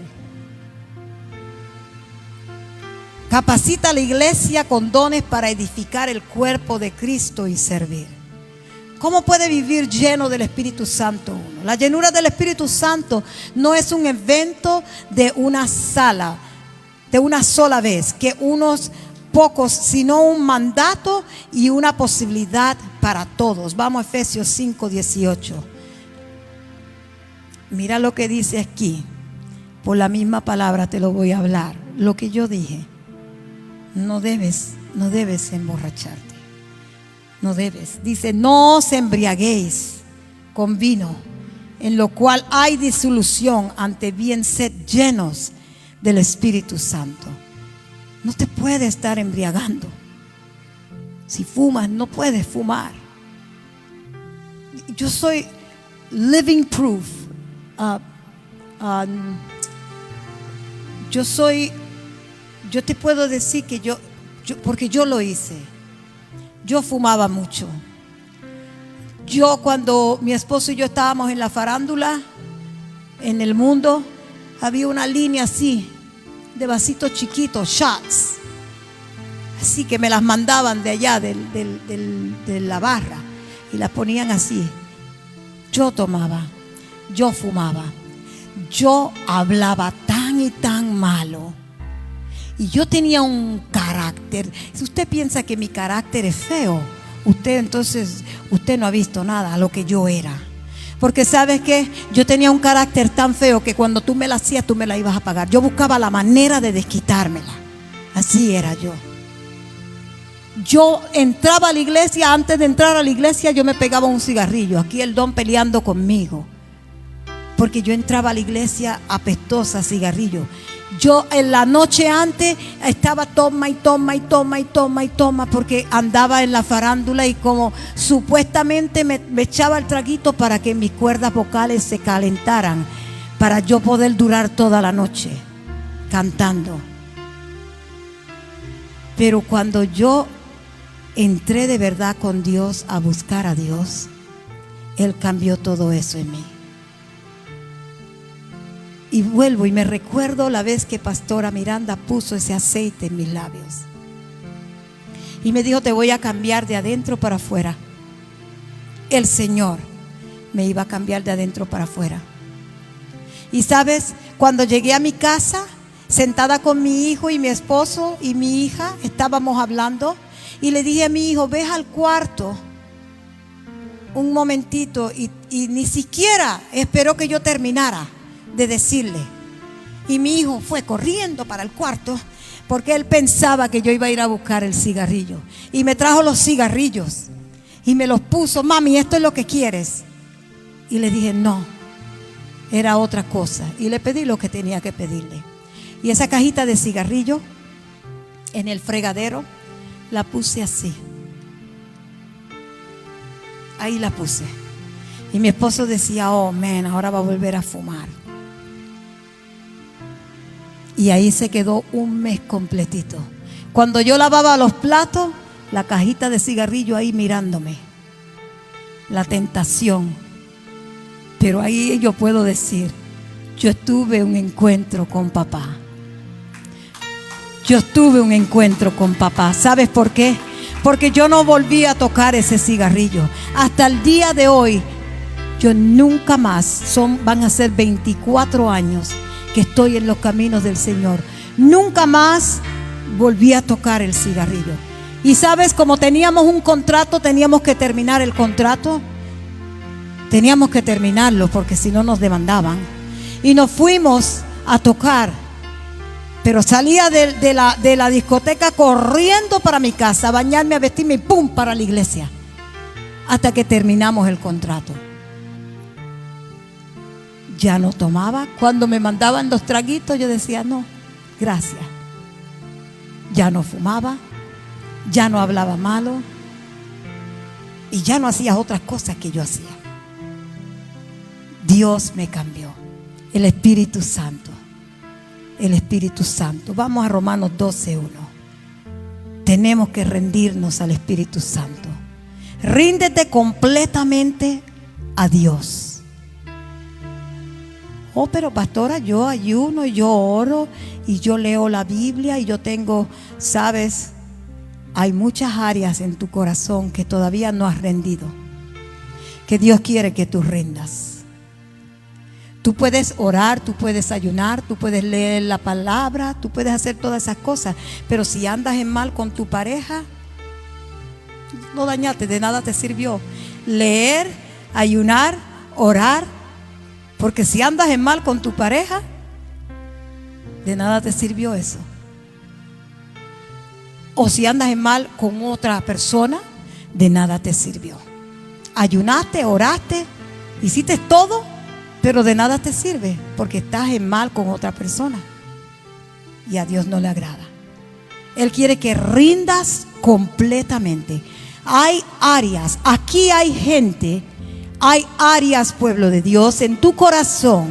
Capacita a la iglesia con dones para edificar el cuerpo de Cristo y servir. ¿Cómo puede vivir lleno del Espíritu Santo uno? La llenura del Espíritu Santo no es un evento de una sola vez, que unos pocos, sino un mandato y una posibilidad para todos. Vamos a Efesios 5, 18. Mira lo que dice aquí. Por la misma palabra te lo voy a hablar. Lo que yo dije. No debes emborracharte. No debes. Dice, no os embriaguéis con vino, en lo cual hay disolución, ante bien sed llenos del Espíritu Santo. No te puedes estar embriagando. Si fumas, no puedes fumar. Yo soy living proof. Yo te puedo decir que yo porque yo lo hice. Yo fumaba mucho. Yo, cuando mi esposo y yo estábamos en la farándula, en el mundo, había una línea así de vasitos chiquitos, shots, así que me las mandaban de allá de la barra y las ponían así. Yo tomaba, yo fumaba, yo hablaba tan y tan malo. Y yo tenía un carácter. Si usted piensa que mi carácter es feo, usted no ha visto nada a lo que yo era. Porque ¿sabes qué? Yo tenía un carácter tan feo que cuando tú me la hacías, tú me la ibas a pagar. Yo buscaba la manera de desquitármela. Así era yo. Yo entraba a la iglesia, antes de entrar a la iglesia yo me pegaba un cigarrillo. Aquí el don peleando conmigo. Porque yo entraba a la iglesia apestosa, cigarrillo. Yo en la noche antes estaba toma porque andaba en la farándula y como supuestamente me echaba el traguito para que mis cuerdas vocales se calentaran, para yo poder durar toda la noche cantando. Pero cuando yo entré de verdad con Dios a buscar a Dios, Él cambió todo eso en mí. Y vuelvo y me recuerdo la vez que Pastora Miranda puso ese aceite en mis labios y me dijo: te voy a cambiar de adentro para afuera. El Señor me iba a cambiar de adentro para afuera. Y sabes, cuando llegué a mi casa, sentada con mi hijo y mi esposo y mi hija, estábamos hablando y le dije a mi hijo: ves al cuarto un momentito, y ni siquiera esperó que yo terminara de decirle. Y mi hijo fue corriendo para el cuarto porque él pensaba que yo iba a ir a buscar el cigarrillo, y me trajo los cigarrillos y me los puso. Mami, ¿esto es lo que quieres? Y le dije: no, era otra cosa. Y le pedí lo que tenía que pedirle. Y esa cajita de cigarrillo en el fregadero la puse así. Ahí la puse. Y mi esposo decía: oh, man, ahora va a volver a fumar. Y ahí se quedó un mes completito. Cuando yo lavaba los platos, la cajita de cigarrillo ahí mirándome. La tentación. Pero ahí yo puedo decir: yo tuve un encuentro con papá. Yo tuve un encuentro con papá. ¿Sabes por qué? Porque yo no volví a tocar ese cigarrillo. Hasta el día de hoy, yo nunca más, van a ser 24 años que estoy en los caminos del Señor. Nunca más volví a tocar el cigarrillo. Y sabes, como teníamos un contrato, teníamos que terminar el contrato. Teníamos que terminarlo porque si no nos demandaban. Y nos fuimos a tocar. Pero salía de la discoteca corriendo para mi casa, a bañarme, a vestirme y ¡pum! Para la iglesia. Hasta que terminamos el contrato. Ya no tomaba. Cuando me mandaban los traguitos, yo decía: no, gracias. Ya no fumaba, ya no hablaba malo y ya no hacía otras cosas que yo hacía. Dios me cambió. El Espíritu Santo. El Espíritu Santo. Vamos a Romanos 12:1. Tenemos que rendirnos al Espíritu Santo. Ríndete completamente a Dios. Oh, pero pastora, yo ayuno y yo oro y yo leo la Biblia y yo tengo, sabes, hay muchas áreas en tu corazón que todavía no has rendido, que Dios quiere que tú rindas. Tú puedes orar, tú puedes ayunar, tú puedes leer la palabra, tú puedes hacer todas esas cosas, pero si andas en mal con tu pareja, no dañaste, de nada te sirvió leer, ayunar, orar. Porque si andas en mal con tu pareja, de nada te sirvió eso. O si andas en mal con otra persona, de nada te sirvió. Ayunaste, oraste, hiciste todo, pero de nada te sirve porque estás en mal con otra persona. Y a Dios no le agrada. Él quiere que rindas completamente. Hay áreas, aquí hay gente. Hay áreas, pueblo de Dios, en tu corazón,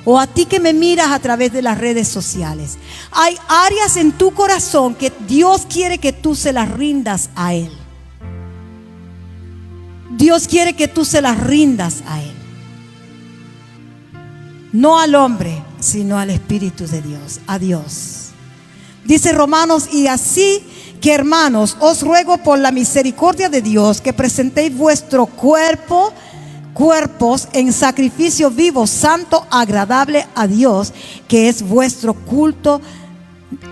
o a ti que me miras a través de las redes sociales. Hay áreas en tu corazón que Dios quiere que tú se las rindas a Él. Dios quiere que tú se las rindas a Él. No al hombre, sino al Espíritu de Dios, a Dios. Dice Romanos: y así que, hermanos, os ruego por la misericordia de Dios que presentéis vuestro cuerpos en sacrificio vivo, santo, agradable a Dios, que es vuestro culto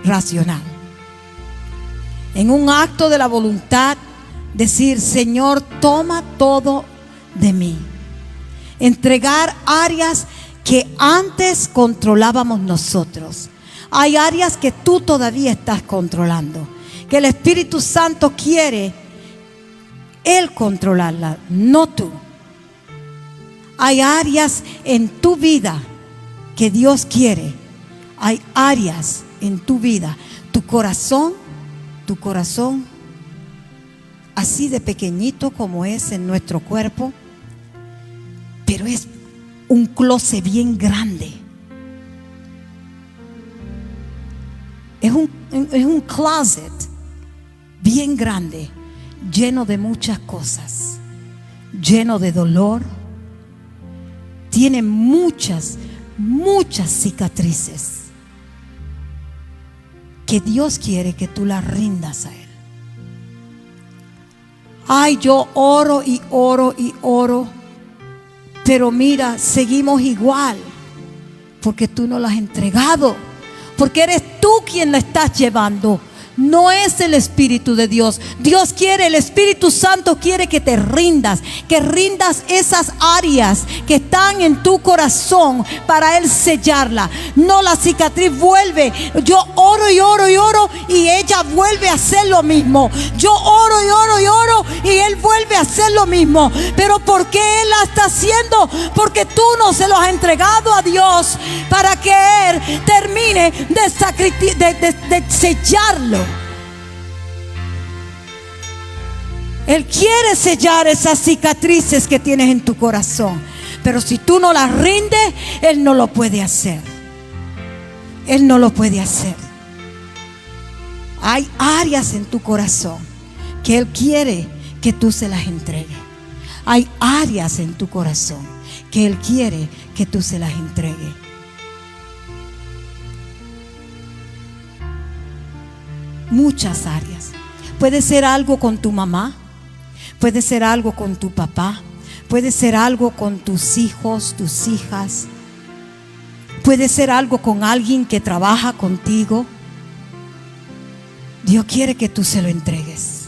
racional. En un acto de la voluntad, decir: Señor, toma todo de mí. Entregar áreas que antes controlábamos nosotros. Hay áreas que tú todavía estás controlando, que el Espíritu Santo quiere Él controlarla, no tú. Hay áreas en tu vida que Dios quiere. Hay áreas en tu vida. Tu corazón, así de pequeñito como es en nuestro cuerpo, pero es un closet bien grande. Es un closet bien grande, lleno de muchas cosas, lleno de dolor. Tiene muchas cicatrices que Dios quiere que tú las rindas a Él. Ay, yo oro y oro y oro, pero mira, seguimos igual, porque tú no la has entregado, porque eres tú quien la estás llevando. No es el Espíritu de Dios. Dios quiere, el Espíritu Santo quiere que te rindas, que rindas esas áreas que están en tu corazón para Él sellarla. No, la cicatriz vuelve. Yo oro y oro y oro y ella vuelve a hacer lo mismo. Yo oro y oro y oro y Él vuelve a hacer lo mismo. Pero ¿por qué Él la está haciendo? Porque tú no se lo has entregado a Dios para que Él termine de sellarlo. Él quiere sellar esas cicatrices que tienes en tu corazón, pero si tú no las rindes, Él no lo puede hacer. Él no lo puede hacer. Hay áreas en tu corazón que Él quiere que tú se las entregues. Hay áreas en tu corazón que Él quiere que tú se las entregues. Muchas áreas. Puede ser algo con tu mamá, puede ser algo con tu papá, puede ser algo con tus hijos, tus hijas, puede ser algo con alguien que trabaja contigo. Dios quiere que tú se lo entregues.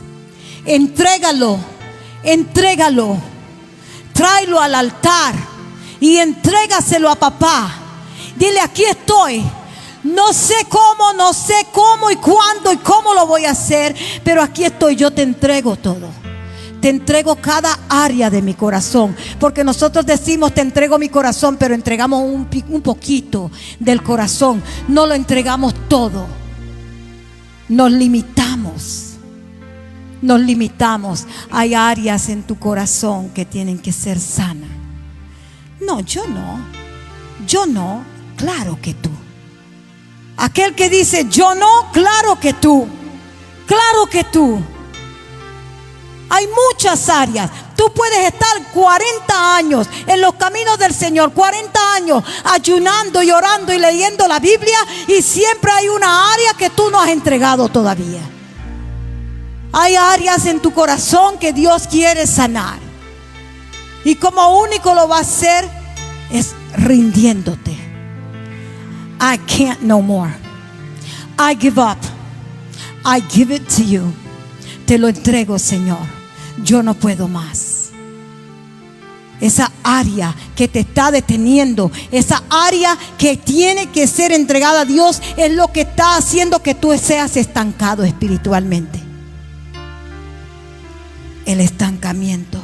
Entrégalo, entrégalo, tráelo al altar y entrégaselo a papá. Dile: aquí estoy. No sé cómo y cuándo y cómo lo voy a hacer, pero aquí estoy. Yo te entrego todo. Te entrego cada área de mi corazón, porque nosotros decimos: te entrego mi corazón, pero entregamos un poquito del corazón. No lo entregamos todo. Nos limitamos. Nos limitamos. Hay áreas en tu corazón que tienen que ser sanas. No, yo no. Claro que tú. Aquel que dice: yo no, claro que tú. Claro que tú. Hay muchas áreas. Tú puedes estar 40 años en los caminos del Señor, 40 años ayunando y orando y leyendo la Biblia, y siempre hay una área que tú no has entregado todavía. Hay áreas en tu corazón que Dios quiere sanar, y como único lo va a hacer es rindiéndote. I can't no more. I give up. I give it to you. Te lo entrego, Señor. Yo no puedo más. Esa área que te está deteniendo, esa área que tiene que ser entregada a Dios, es lo que está haciendo que tú seas estancado espiritualmente. El estancamiento.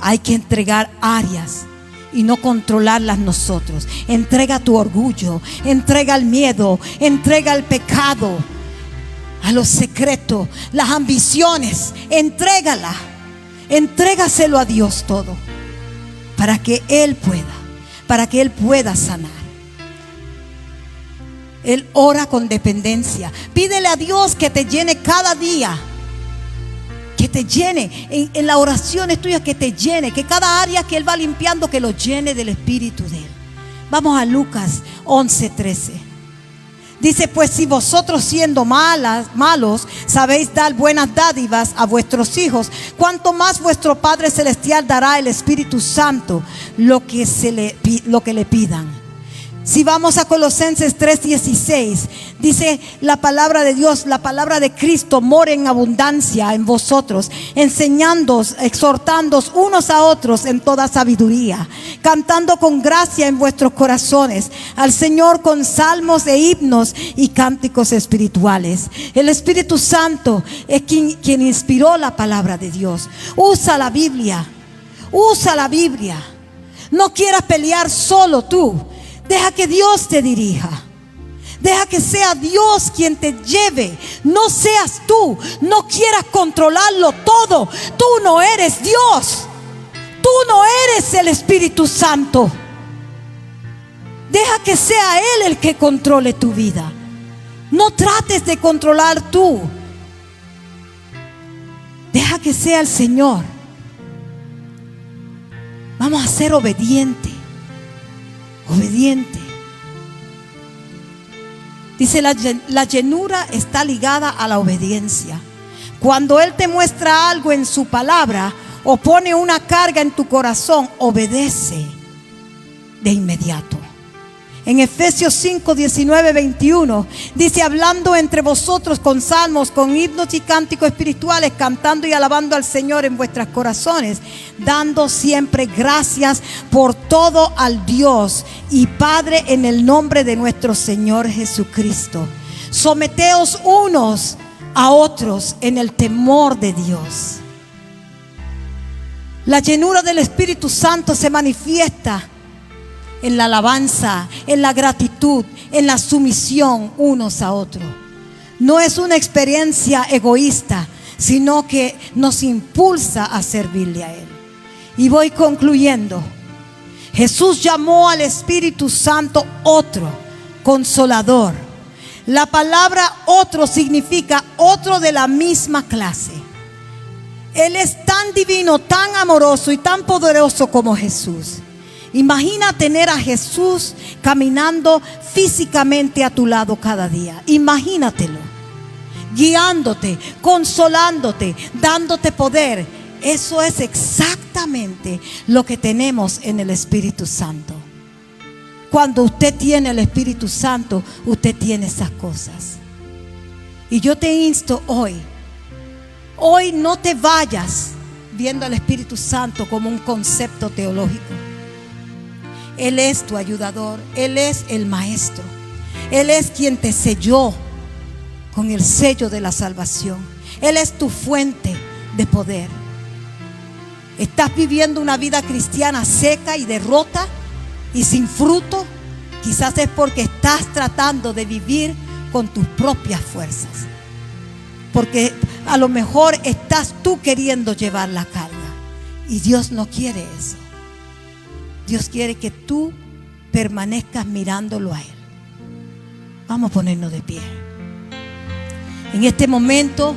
Hay que entregar áreas y no controlarlas nosotros. Entrega tu orgullo, entrega el miedo, entrega el pecado, a los secretos, las ambiciones. Entrégala, entrégaselo a Dios todo, para que Él pueda sanar. Él ora con dependencia. Pídele a Dios que te llene cada día, que te llene en las oraciones tuyas, que te llene, que cada área que Él va limpiando, que lo llene del Espíritu de Él. Vamos a Lucas 11:13. Dice: pues si vosotros, siendo malos, sabéis dar buenas dádivas a vuestros hijos, cuánto más vuestro Padre Celestial dará el Espíritu Santo lo que le pidan. Si vamos a Colosenses 3:16, dice la palabra de Dios: la palabra de Cristo mora en abundancia en vosotros, enseñándoos, exhortándoos unos a otros en toda sabiduría, cantando con gracia en vuestros corazones al Señor con salmos e himnos y cánticos espirituales. El Espíritu Santo es quien inspiró la palabra de Dios. Usa la Biblia. Usa la Biblia. No quieras pelear solo tú. Deja que Dios te dirija. Deja que sea Dios quien te lleve. No seas tú. No quieras controlarlo todo. Tú no eres Dios. Tú no eres el Espíritu Santo. Deja que sea Él el que controle tu vida. No trates de controlar tú. Deja que sea el Señor. Vamos a ser obedientes. Obediente. Dice, la llenura está ligada a la obediencia. Cuando Él te muestra algo en su palabra o pone una carga en tu corazón, obedece de inmediato. En Efesios 5, 19, 21 dice: hablando entre vosotros con salmos, con himnos y cánticos espirituales, cantando y alabando al Señor en vuestros corazones, dando siempre gracias por todo al Dios y Padre en el nombre de nuestro Señor Jesucristo. Someteos unos a otros en el temor de Dios. La llenura del Espíritu Santo se manifiesta en la alabanza, en la gratitud, en la sumisión unos a otros. No es una experiencia egoísta, sino que nos impulsa a servirle a Él. Y voy concluyendo. Jesús llamó al Espíritu Santo otro, consolador. La palabra otro significa otro de la misma clase. Él es tan divino, tan amoroso y tan poderoso como Jesús. Imagina tener a Jesús caminando físicamente a tu lado cada día. Imagínatelo, guiándote, consolándote, dándote poder. Eso es exactamente lo que tenemos en el Espíritu Santo. Cuando usted tiene el Espíritu Santo, usted tiene esas cosas. Y yo te insto hoy no te vayas viendo al Espíritu Santo como un concepto teológico. Él es tu ayudador, Él es el maestro, Él es quien te selló con el sello de la salvación. Él es tu fuente de poder. ¿Estás viviendo una vida cristiana seca y de rota y sin fruto? Quizás es porque estás tratando de vivir con tus propias fuerzas, porque a lo mejor estás tú queriendo llevar la carga, y Dios no quiere eso. Dios quiere que tú permanezcas mirándolo a Él. Vamos a ponernos de pie. En este momento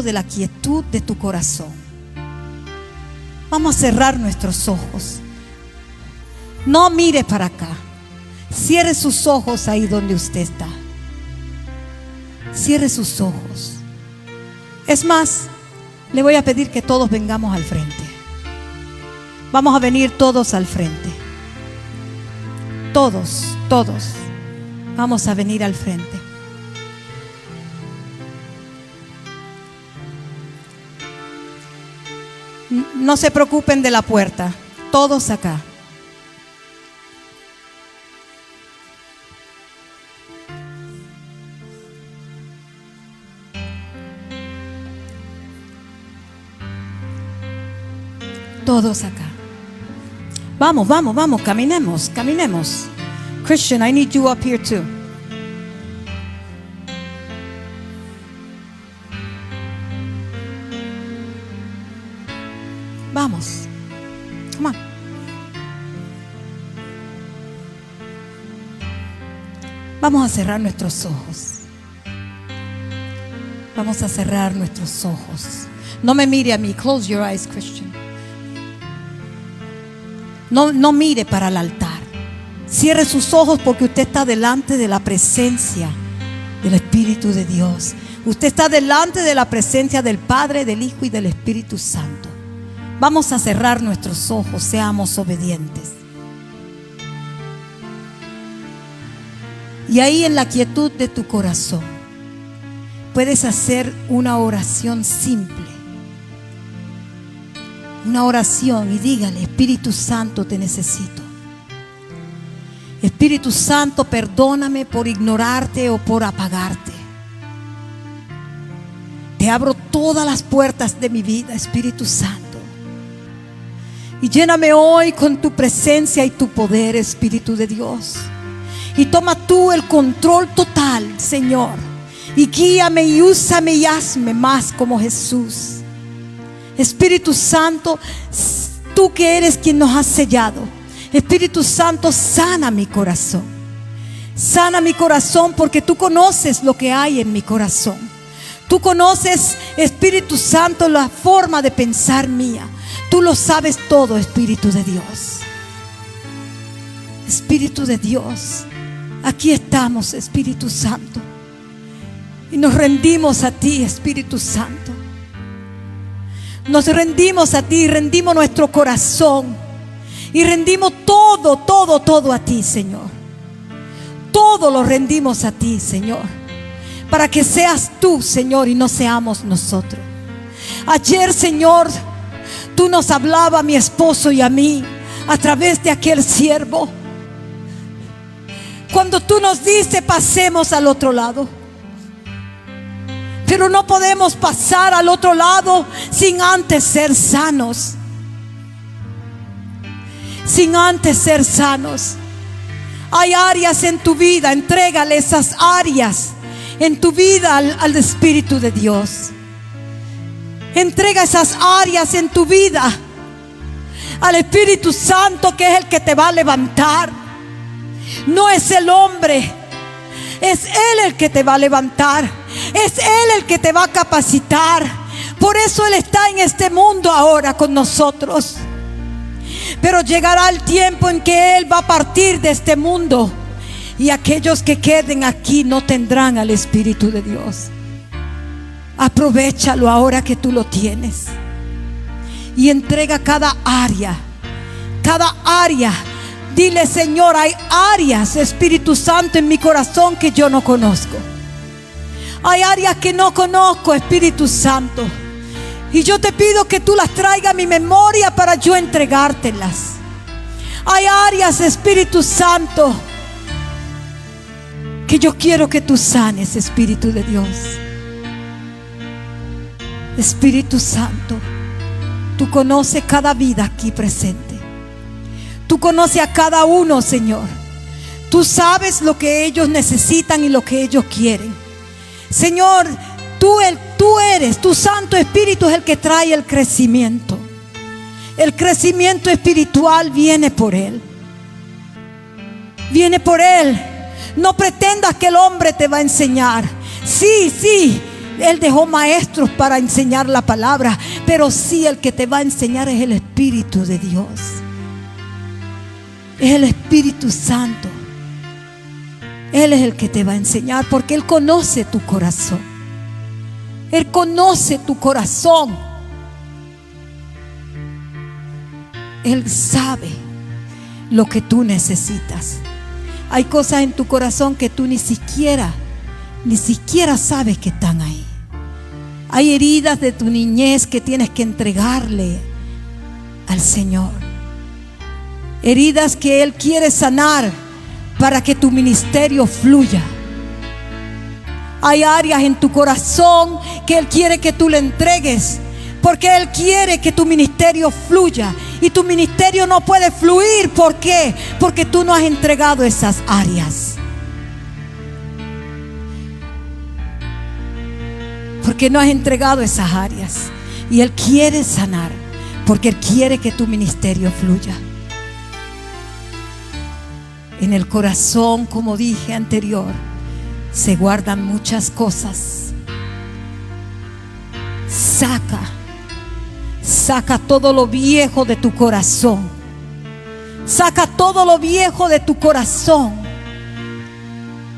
de la quietud de tu corazón, vamos a cerrar nuestros ojos. No mire para acá. Cierre sus ojos ahí donde usted está. Cierre sus ojos. Es más, le voy a pedir que todos vengamos al frente. Vamos a venir todos al frente. Todos vamos a venir al frente. No se preocupen de la puerta. Todos acá. Todos acá. Vamos, caminemos. Christian, I need you up here too. Vamos. Come on. Vamos a cerrar nuestros ojos. Vamos a cerrar nuestros ojos. No me mire a mí. Close your eyes, Christian. No mire para el altar. Cierre sus ojos, porque usted está delante de la presencia del Espíritu de Dios. Usted está delante de la presencia del Padre, del Hijo y del Espíritu Santo. Vamos a cerrar nuestros ojos. Seamos obedientes. Y ahí, en la quietud de tu corazón, puedes hacer una oración simple. Una oración, y dígale: Espíritu Santo, te necesito. Espíritu Santo, perdóname por ignorarte o por apagarte. Te abro todas las puertas de mi vida, Espíritu Santo. Y lléname hoy con tu presencia y tu poder, Espíritu de Dios. Y toma tú el control total, Señor. Y guíame y úsame y hazme más como Jesús. Espíritu Santo, tú que eres quien nos has sellado, Espíritu Santo, sana mi corazón. Sana mi corazón, porque tú conoces lo que hay en mi corazón. Tú conoces, Espíritu Santo, la forma de pensar mía. Tú lo sabes todo, Espíritu de Dios. Espíritu de Dios, aquí estamos, Espíritu Santo, y nos rendimos a ti, Espíritu Santo. Nos rendimos a ti, rendimos nuestro corazón y rendimos todo a ti, Señor. Todo lo rendimos a ti, Señor, para que seas tú, Señor, y no seamos nosotros. Ayer, Señor, tú nos hablabas a mi esposo y a mí a través de aquel siervo, cuando tú nos dices pasemos al otro lado. Pero no podemos pasar al otro lado sin antes ser sanos. Sin antes ser sanos. Hay áreas en tu vida, entrégale esas áreas en tu vida al Espíritu de Dios. Entrega esas áreas en tu vida al Espíritu Santo, que es el que te va a levantar. No es el hombre, es Él el que te va a levantar. Es Él el que te va a capacitar. Por eso Él está en este mundo ahora con nosotros. Pero llegará el tiempo en que Él va a partir de este mundo, y aquellos que queden aquí no tendrán al Espíritu de Dios. Aprovéchalo ahora que tú lo tienes, y entrega cada área. Cada área. Dile: Señor, hay áreas, Espíritu Santo, en mi corazón que yo no conozco. Hay áreas que no conozco, Espíritu Santo, y yo te pido que tú las traigas a mi memoria para yo entregártelas. Hay áreas, Espíritu Santo, que yo quiero que tú sanes, Espíritu de Dios. Espíritu Santo, tú conoces cada vida aquí presente. Tú conoces a cada uno, Señor. Tú sabes lo que ellos necesitan y lo que ellos quieren. Señor, tú eres, tu Santo Espíritu es el que trae el crecimiento. El crecimiento espiritual viene por Él. Viene por Él. No pretendas que el hombre te va a enseñar. Sí, Él dejó maestros para enseñar la palabra, pero sí, el que te va a enseñar es el Espíritu de Dios. Es el Espíritu Santo. Él es el que te va a enseñar, porque Él conoce tu corazón. Él conoce tu corazón. Él sabe lo que tú necesitas. Hay cosas en tu corazón que tú ni siquiera sabes que están ahí. Hay heridas de tu niñez que tienes que entregarle al Señor. Heridas que Él quiere sanar para que tu ministerio fluya. Hay áreas en tu corazón que Él quiere que tú le entregues, porque Él quiere que tu ministerio fluya. Y tu ministerio no puede fluir. ¿Por qué? Porque tú no has entregado esas áreas. Porque no has entregado esas áreas. Y Él quiere sanar, porque Él quiere que tu ministerio fluya. En el corazón, como dije anterior, se guardan muchas cosas. Saca todo lo viejo de tu corazón. Saca todo lo viejo de tu corazón,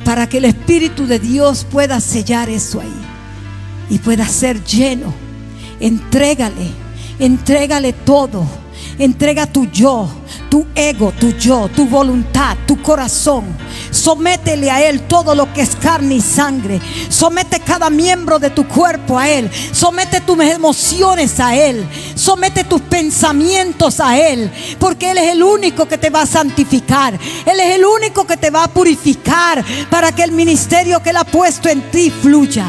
para que el Espíritu de Dios pueda sellar eso ahí y pueda ser lleno. Entrégale todo. Entrega tu yo, tu ego, tu voluntad, tu corazón. Sométele a Él todo lo que es carne y sangre. Somete cada miembro de tu cuerpo a Él. Somete tus emociones a Él. Somete tus pensamientos a Él, porque Él es el único que te va a santificar. Él es el único que te va a purificar, para que el ministerio que Él ha puesto en ti fluya.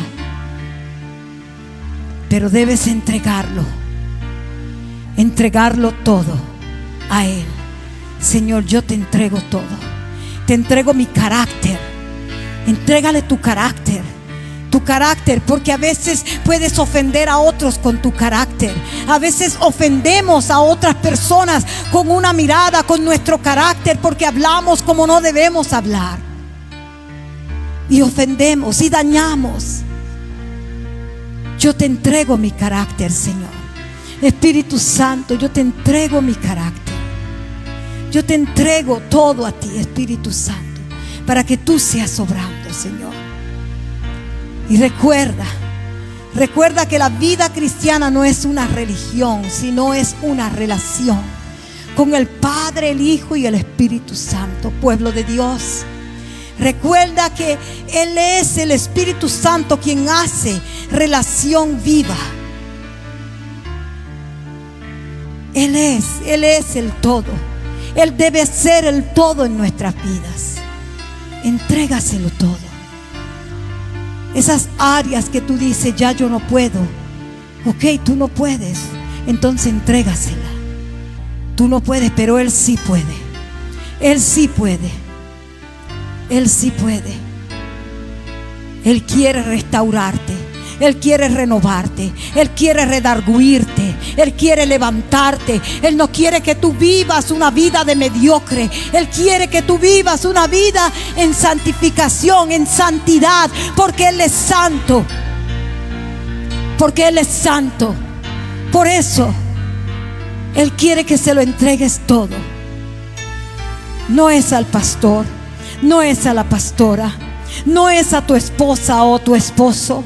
Pero debes entregarlo todo a Él. Señor, yo te entrego todo. Te entrego mi carácter. Entrégale tu carácter. Tu carácter, porque a veces puedes ofender a otros con tu carácter. A veces ofendemos a otras personas con una mirada, con nuestro carácter, porque hablamos como no debemos hablar. Y ofendemos y dañamos. Yo te entrego mi carácter, Señor. Espíritu Santo, yo te entrego mi carácter. Yo te entrego todo a ti, Espíritu Santo, para que tú seas obrando, Señor. Y recuerda que la vida cristiana no es una religión, sino es una relación con el Padre, el Hijo y el Espíritu Santo, pueblo de Dios. Recuerda que Él es el Espíritu Santo quien hace relación viva. Él es el todo. Él debe ser el todo en nuestras vidas. Entrégaselo todo. Esas áreas que tú dices, ya yo no puedo. Ok, tú no puedes. Entonces entrégasela. Tú no puedes, pero Él sí puede. Él sí puede. Él sí puede. Él quiere restaurarte. Él quiere renovarte. Él quiere redarguirte. Él quiere levantarte. Él no quiere que tú vivas una vida de mediocre. Él quiere que tú vivas una vida en santificación, en santidad, porque Él es santo. Porque Él es santo. Por eso Él quiere que se lo entregues todo. No es al pastor, no es a la pastora, no es a tu esposa o tu esposo,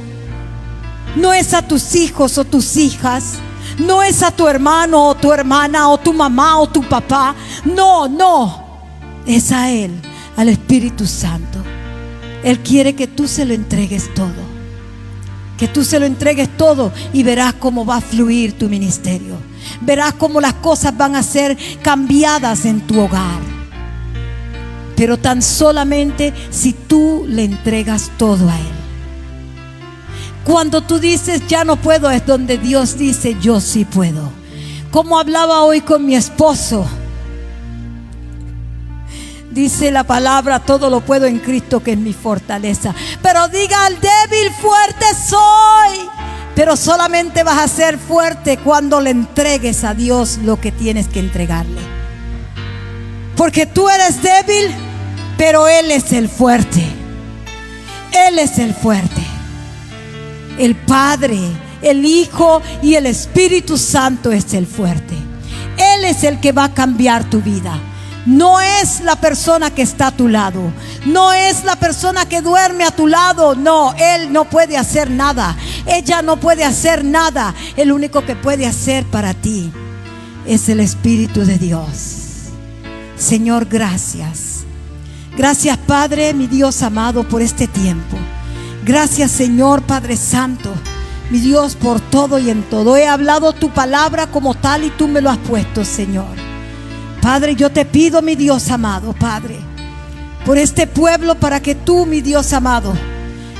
no es a tus hijos o tus hijas, no es a tu hermano o tu hermana o tu mamá o tu papá. No, es a Él, al Espíritu Santo. Él quiere que tú se lo entregues todo. Que tú se lo entregues todo y verás cómo va a fluir tu ministerio. Verás cómo las cosas van a ser cambiadas en tu hogar. Pero tan solamente si tú le entregas todo a Él. Cuando tú dices ya no puedo, es donde Dios dice yo sí puedo. Como hablaba hoy con mi esposo, dice la palabra, todo lo puedo en Cristo que es mi fortaleza. Pero diga al débil, fuerte soy. Pero solamente vas a ser fuerte cuando le entregues a Dios lo que tienes que entregarle. Porque tú eres débil, pero Él es el fuerte. Él es el fuerte. El Padre, el Hijo y el Espíritu Santo es el fuerte. Él es el que va a cambiar tu vida. No es la persona que está a tu lado. No es la persona que duerme a tu lado. No, Él no puede hacer nada. Ella no puede hacer nada. El único que puede hacer para ti es el Espíritu de Dios. Señor, gracias. Gracias, Padre, mi Dios amado, por este tiempo. Gracias, Señor Padre Santo, mi Dios, por todo y en todo. He hablado tu palabra como tal y tú me lo has puesto, Señor. Padre, yo te pido, mi Dios amado, Padre, por este pueblo, para que tú, mi Dios amado,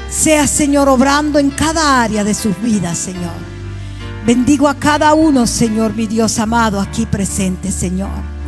seas, Señor, obrando en cada área de sus vidas, Señor. Bendigo a cada uno, Señor, mi Dios amado, aquí presente, Señor.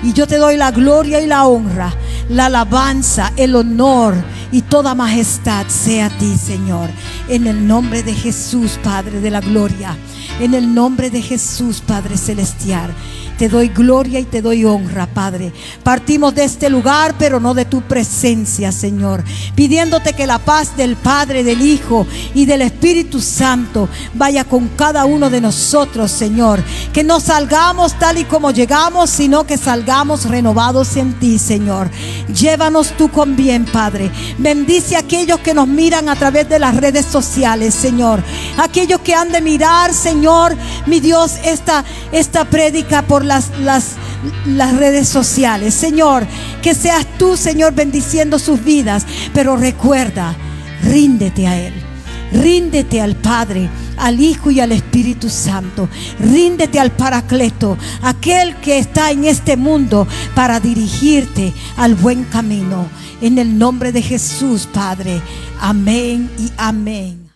Y yo te doy la gloria y la honra, la alabanza, el honor y toda majestad sea a ti, Señor. En el nombre de Jesús, Padre de la gloria. En el nombre de Jesús, Padre celestial. Te doy gloria y te doy honra, Padre. Partimos de este lugar, pero no de tu presencia, Señor. Pidiéndote que la paz del Padre, del Hijo y del Espíritu Santo vaya con cada uno de nosotros, Señor. Que no salgamos tal y como llegamos, sino que salgamos renovados en ti, Señor. Llévanos tú con bien, Padre. Bendice a aquellos que nos miran a través de las redes sociales, Señor. Aquellos que han de mirar, Señor, mi Dios, esta prédica por las redes sociales, Señor, que seas tú, Señor, bendiciendo sus vidas. Pero recuerda, ríndete a Él, ríndete al Padre, al Hijo y al Espíritu Santo. Ríndete al Paracleto, aquel que está en este mundo para dirigirte al buen camino. En el nombre de Jesús, Padre. Amén y amén.